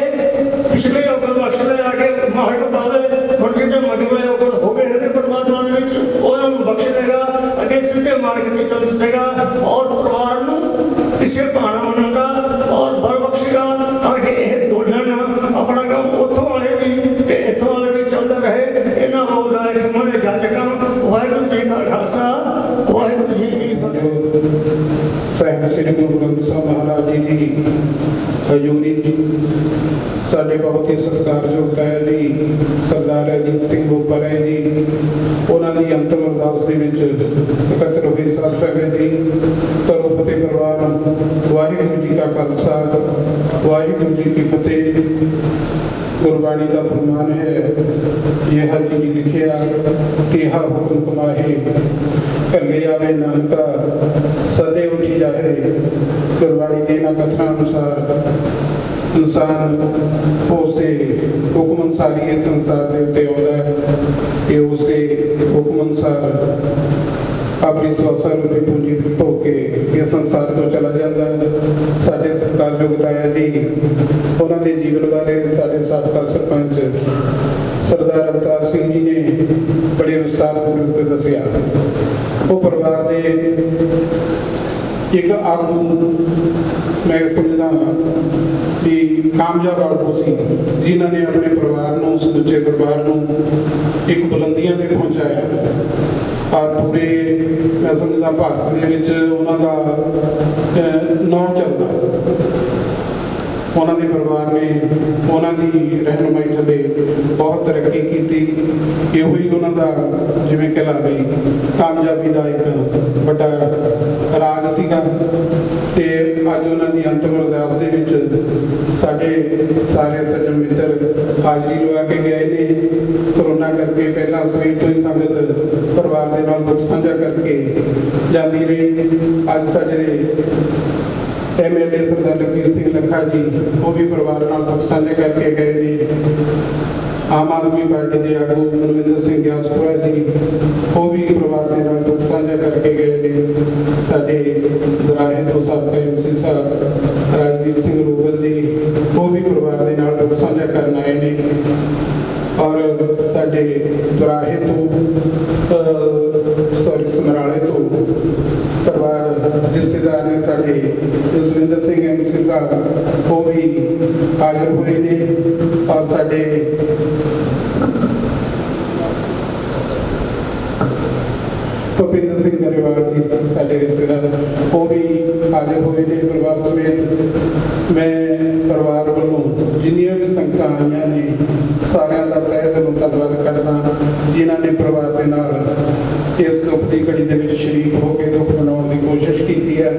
S3: पिछले औगण बख्श ले, आगे महक पावे। ਹੁਣ ਜਿਹੜੇ ਮਗਰਲੇ ਔਗਣ ਹੋ ਗਏ ਨੇ ਪਰਮਾਤਮਾ ਦੇ ਵਿੱਚ, ਉਹਨਾਂ ਨੂੰ ਬਖਸ਼ ਦੇਗਾ, ਅੱਗੇ ਸਿੱਧੇ ਮਾਰਗ ਤੇ ਚੱਲ ਸकेगा ਔਰ ਪਰਿਵਾਰ ਨੂੰ ਪਿੱਛੇ ਭਾਣਾ ਬਣਾਉਂਦਾ ਔਰ ਬਰ ਬਖਸ਼ੇਗਾ ਤਾਂ ਕਿ ਇਹ ਦੋ ਜਣ ਆਪਣਾ ਕੰਮ ਉੱਥੋਂ ਵਾਲੇ ਵੀ ਤੇ ਇੱਥੋਂ ਵਾਲੇ ਵੀ ਚੱਲਦਾ ਰਹੇ। ਇਹਨਾਂ ਬੋਲਦਾ ਹੈ ਕਿ ਮਨੇ ਜਾ ਸਕਾ। ਵਾਹਿਗੁਰੂ ਜੀ ਕਾ ਖਾਲਸਾ, ਵਾਹਿਗੁਰੂ ਜੀ ਕੀ ਫਤਿਹ।
S6: ਸਾਹਿਬ ਸ੍ਰੀ ਗੁਰੂ ਗ੍ਰੰਥ ਸਾਹਿਬ ਮਹਾਰਾਜ ਜੀ ਦੀ ਹਜ਼ੂਰੀ ਸਾਡੇ ਬਹੁਤ ਹੀ ਸਤਿਕਾਰਯੋਗ ਤਾਇਆ ਜੀ ਸਰਦਾਰ ਅਜੀਤ ਸਿੰਘ ਬੋਪਾ ਰਾਏ ਜੀ, ਉਹਨਾਂ ਦੀ ਅੰਤਮ ਅਰਦਾਸ ਦੇ ਵਿੱਚ ਇਕੱਤਰ ਹੋਏ ਸਾਧ ਸੰਗਤ ਜੀ, ਕਰੋ ਫਤਿਹ ਪ੍ਰਵਾਨ। ਵਾਹਿਗੁਰੂ ਜੀ ਕਾ ਖਾਲਸਾ, ਵਾਹਿਗੁਰੂ ਜੀ ਕੀ ਫਤਿਹ। ਗੁਰਬਾਣੀ ਦਾ ਫਰਮਾਨ ਹੈ, ਜਿਹਾ ਜੀ ਲਿਖਿਆ ਤਿਹਾ ਹੁਕਮ ਕਮਾਹੇ, ਕੱਲੇ ਆਵੇ ਨਾਨਕਾ ਸਦੇ ਉੱਚੀ ਜਾਹੇ। ਗੁਰਬਾਣੀ ਦੇ ਇਹਨਾਂ ਕਥਨਾਂ ਅਨੁਸਾਰ ਇਨਸਾਨ ਉਸ ਦੇ ਹੁਕਮ ਅਨੁਸਾਰ ਹੀ ਇਸ ਸੰਸਾਰ ਦੇ ਉੱਤੇ ਆਉਂਦਾ ਹੈ ਕਿ ਉਸ ਦੇ ਹੁਕਮ ਅਨੁਸਾਰ ਆਪਣੀ ਸਵਾਸਾਂ ਰੂਪੀ ਪੂੰਜੀ ਢੋਕ ਕੇ ਇਸ ਸੰਸਾਰ ਤੋਂ ਚਲਾ ਜਾਂਦਾ ਹੈ। ਸਾਡੇ ਸਤਿਕਾਰਯੋਗ ਤਾਇਆ ਜੀ, ਉਹਨਾਂ ਦੇ ਜੀਵਨ ਬਾਰੇ ਸਾਡੇ ਸਾਬਕਾ ਸਰਪੰਚ ਸਰਦਾਰ ਅਵਤਾਰ ਸਿੰਘ ਜੀ ਨੇ ਬੜੇ ਵਿਸਤਾਰਪੂਰਵਕ ਦੱਸਿਆ। ਉਹ ਪਰਿਵਾਰ ਦੇ ਇੱਕ ਆਗੂ ਮੈਂ ਸਮਝਦਾ ਵੀ ਕਾਮਯਾਬ ਆਗੂ ਸੀ, ਜਿਨ੍ਹਾਂ ਨੇ ਆਪਣੇ ਪਰਿਵਾਰ ਨੂੰ, ਸਮੁੱਚੇ ਪਰਿਵਾਰ ਨੂੰ ਇੱਕ ਬੁਲੰਦੀਆਂ ਤੇ ਪਹੁੰਚਾਇਆ। ਔਰ ਪੂਰੇ ਮੈਂ ਸਮਝਦਾ ਭਾਰਤ ਦੇ ਵਿੱਚ ਉਹਨਾਂ ਦਾ ਨਾਂ ਚੱਲਦਾ। ਉਹਨਾਂ ਦੇ ਪਰਿਵਾਰ ਨੇ ਉਹਨਾਂ ਦੀ ਰਹਿਨੁਮਾਈ ਥੱਲੇ ਬਹੁਤ ਤਰੱਕੀ ਕੀਤੀ। ਇਹੋ ਹੀ ਉਹਨਾਂ ਦਾ ਜਿਵੇਂ ਕਹਿ ਲਾ ਵੀ ਕਾਮਯਾਬੀ ਦਾ ਇੱਕ ਵੱਡਾ ਰਾਜ ਸੀਗਾ। ਤੇ ਅੱਜ ਉਹਨਾਂ ਦੀ ਅੰਤਿਮ ਅਰਦਾਸ ਦੇ ਵਿੱਚ ਸਾਡੇ ਸਾਰੇ ਸੱਜਣ ਮਿੱਤਰ ਹਾਜ਼ਰੀ ਲਵਾ ਕੇ ਗਏ ਨੇ। ਕਰੋਨਾ ਕਰਕੇ ਪਹਿਲਾਂ ਸਵੇਰ ਤੋਂ ਹੀ ਸੰਗਤ ਪਰਿਵਾਰ ਦੇ ਨਾਲ ਦੁੱਖ ਸਾਂਝਾ ਕਰਕੇ ਜਾਂਦੀ ਰਹੀ। ਅੱਜ ਸਾਡੇ MLA ਸਰਦਾਰ ਲਖਵੀਰ ਸਿੰਘ ਲੱਖਾ ਜੀ, ਉਹ ਵੀ ਪਰਿਵਾਰ ਨਾਲ ਦੁੱਖ ਸਾਂਝਾ ਕਰਕੇ ਗਏ ਨੇ। ਆਮ ਆਦਮੀ ਪਾਰਟੀ ਦੇ ਆਗੂ ਮਨਵਿੰਦਰ ਸਿੰਘ ਗਿਆਸਪੁਰਾ ਜੀ, ਉਹ ਵੀ ਪਰਿਵਾਰ ਦੇ ਨਾਲ ਦੁੱਖ ਸਾਂਝਾ ਕਰਕੇ ਗਏ ਨੇ। ਸਾਡੇ ਜ਼ਰਾਏ ਤੋਂ ਸਾਬਕਾ MC ਸਾਹਿਬ ਰਾਜਵੀਰ ਸਿੰਘ ਰੂਬਲ ਜੀ, ਉਹ ਵੀ ਪਰਿਵਾਰ ਦੇ ਨਾਲ ਦੁੱਖ ਸਾਂਝਾ ਕਰਨ ਆਏ ਨੇ। ਔਰ ਸਾਡੇ ਦੁਰਾਹੇ ਤੋਂ ਸਮਰਾਲੇ ਤੋਂ ਪਰਿਵਾਰ ਰਿਸ਼ਤੇਦਾਰ ਨੇ ਸਾਡੇ ਜਸਵਿੰਦਰ ਸਿੰਘ MC ਸਾਹਿਬ, ਉਹ ਵੀ ਹਾਜ਼ਰ ਹੋਏ ਨੇ। ਔਰ ਸਾਡੇ ਭੁਪਿੰਦਰ ਸਿੰਘ ਗਰੇਵਾਲ ਜੀ, ਸਾਡੇ ਰਿਸ਼ਤੇਦਾਰ, ਉਹ ਵੀ ਹਾਜ਼ਰ ਹੋਏ ਨੇ ਪਰਿਵਾਰ ਸਮੇਤ। ਮੈਂ ਪਰਿਵਾਰ ਵੱਲੋਂ ਜਿੰਨੀਆਂ ਵੀ ਸੰਗਤਾਂ ਆਈਆਂ ਨੇ, ਸਾਰਿਆਂ ਦਾ ਤਹਿ ਦਿਲੋਂ ਧੰਨਵਾਦ ਕਰਦਾ, ਜਿਨ੍ਹਾਂ ਨੇ ਪਰਿਵਾਰ ਦੇ ਨਾਲ ਇਸ ਦੁੱਖ ਦੀ ਘੜੀ ਦੇ ਵਿੱਚ ਸ਼ਰੀਕ ਹੋ ਕੇ ਦੁੱਖ ਮਨਾਉਣ ਦੀ ਕੋਸ਼ਿਸ਼ ਕੀਤੀ ਹੈ।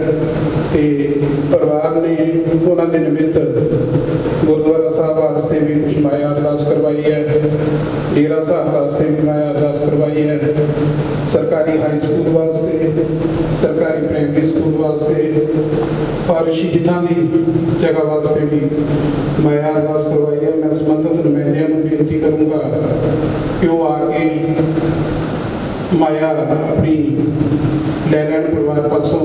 S6: ਤੇ ਪਰਿਵਾਰ ਨੇ ਉਹਨਾਂ ਦੇ ਨਿਮਿਤ ਗੁਰਦੁਆਰਾ ਸਾਹਿਬ ਵਾਸਤੇ ਵੀ ਕੁਛ ਮਾਇਆ ਅਰਦਾਸ ਕਰਵਾਈ ਹੈ, ਡੇਰਾ ਸਾਹਿਬ ਵਾਸਤੇ ਵੀ ਮਾਇਆ ਅਰਦਾਸ ਕਰਵਾਈ ਹੈ, ਸਰਕਾਰੀ ਹਾਈ ਸਕੂਲ ਵਾਸਤੇ, ਸਰਕਾਰੀ ਪ੍ਰਾਇਮਰੀ ਸਕੂਲ ਵਾਸਤੇ, ਔਰ ਸ਼ਹੀਦਾਂ ਦੀ ਜਗ੍ਹਾ ਵਾਸਤੇ ਵੀ ਮਾਇਆ ਅਰਦਾਸ ਕਰਵਾਈ ਹੈ। ਮੈਂ ਸੰਬੰਧਿਤ ਨੁਮਾਇੰਦਿਆਂ ਨੂੰ ਬੇਨਤੀ ਕਰੂੰਗਾ ਕਿ ਉਹ ਆ ਕੇ ਮਾਇਆ ਆਪਣੀ ਲੈ ਲੈਣ ਪਰਿਵਾਰ ਪਾਸੋਂ।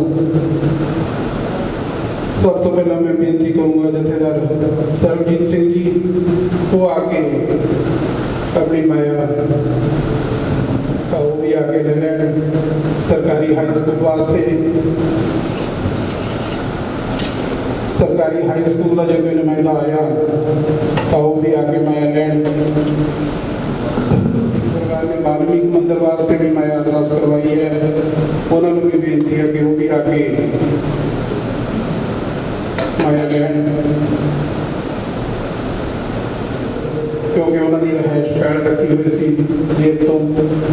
S6: ਸਭ ਤੋਂ ਪਹਿਲਾਂ ਮੈਂ ਬੇਨਤੀ ਕਰੂੰਗਾ ਜਥੇਦਾਰ ਸਰਬਜੀਤ ਸਿੰਘ ਜੀ, ਉਹ ਆ ਕੇ ਆਪਣੀ ਮਾਇਆ ਉਹ ਵੀ ਆ ਕੇ ਲੈ ਲੈਣ। ਸਰਕਾਰੀ ਹਾਈ ਸਕੂਲ ਵਾਸਤੇ, ਸਰਕਾਰੀ ਹਾਈ ਸਕੂਲ ਦਾ ਜੇ ਕੋਈ ਨੁਮਾਇੰਦਾ ਆਇਆ ਤਾਂ ਉਹ ਵੀ ਆ ਕੇ ਮਾਇਆ ਲੈਣ। ਸਰਕਾਰ ਨੇ ਵਾਲਮੀਕ ਮੰਦਿਰ ਵਾਸਤੇ ਵੀ ਮਾਇਆ ਅਰਦਾਸ ਕਰਵਾਈ ਹੈ, ਉਹਨਾਂ ਨੂੰ ਵੀ ਬੇਨਤੀ ਹੈ ਕਿ ਉਹ ਵੀ ਆ ਕੇ ਮਾਇਆ ਲੈਣ, ਕਿਉਂਕਿ ਉਹਨਾਂ ਦੀ ਰਿਹਾਇਸ਼ ਪਹਿਲ ਰੱਖੀ ਹੋਈ ਸੀ। ਦੇਰ ਤੋਂ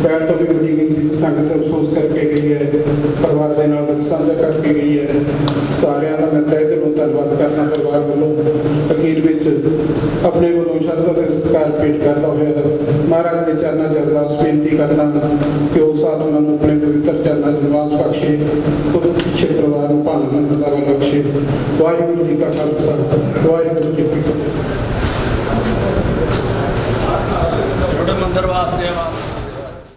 S6: ਪਹਿਲ ਤੋਂ ਵੀ ਵੱਡੀ ਗਿਣਤੀ 'ਚ ਸੰਗਤ ਅਫਸੋਸ ਕਰਕੇ ਗਈ ਹੈ, ਪਰਿਵਾਰ ਦੇ ਨਾਲ ਦੁੱਖ ਸਾਂਝਾ ਕਰਕੇ ਗਈ ਹੈ। ਸਾਰਿਆਂ ਦਾ ਮੈਂ ਤਹਿ ਦਿਲੋਂ ਧੰਨਵਾਦ ਕਰਨਾ ਪਰਿਵਾਰ ਵੱਲੋਂ। ਅਖੀਰ ਵਿੱਚ ਆਪਣੇ ਵੱਲੋਂ ਸ਼ਰਧਾ ਤੇ ਸਤਿਕਾਰ ਭੇਟ ਕਰਦਾ ਹੋਇਆ ਮਹਾਰਾਜ ਦੇ ਚਰਨਾਂ 'ਚ ਅਰਦਾਸ ਬੇਨਤੀ ਕਰਨਾ ਕਿ ਉਹ ਸਾਧ ਉਹਨਾਂ ਨੂੰ ਆਪਣੇ ਪਵਿੱਤਰ ਚਰਨਾਂ 'ਚ ਨਿਵਾਸ ਬਖਸ਼ੇ, ਉਹ ਪਿੱਛੇ ਪਰਿਵਾਰ ਨੂੰ ਭਾਣਾ ਮੰਨਦਾ ਬਖਸ਼ੇ। ਵਾਹਿਗੁਰੂ ਜੀ ਕਾ ਖਾਲਸਾ, ਵਾਹਿਗੁਰੂ ਜੀ ਕੀ ਫਤਿਹ।
S4: ਮੰਦਰ ਵਾਸਤੇ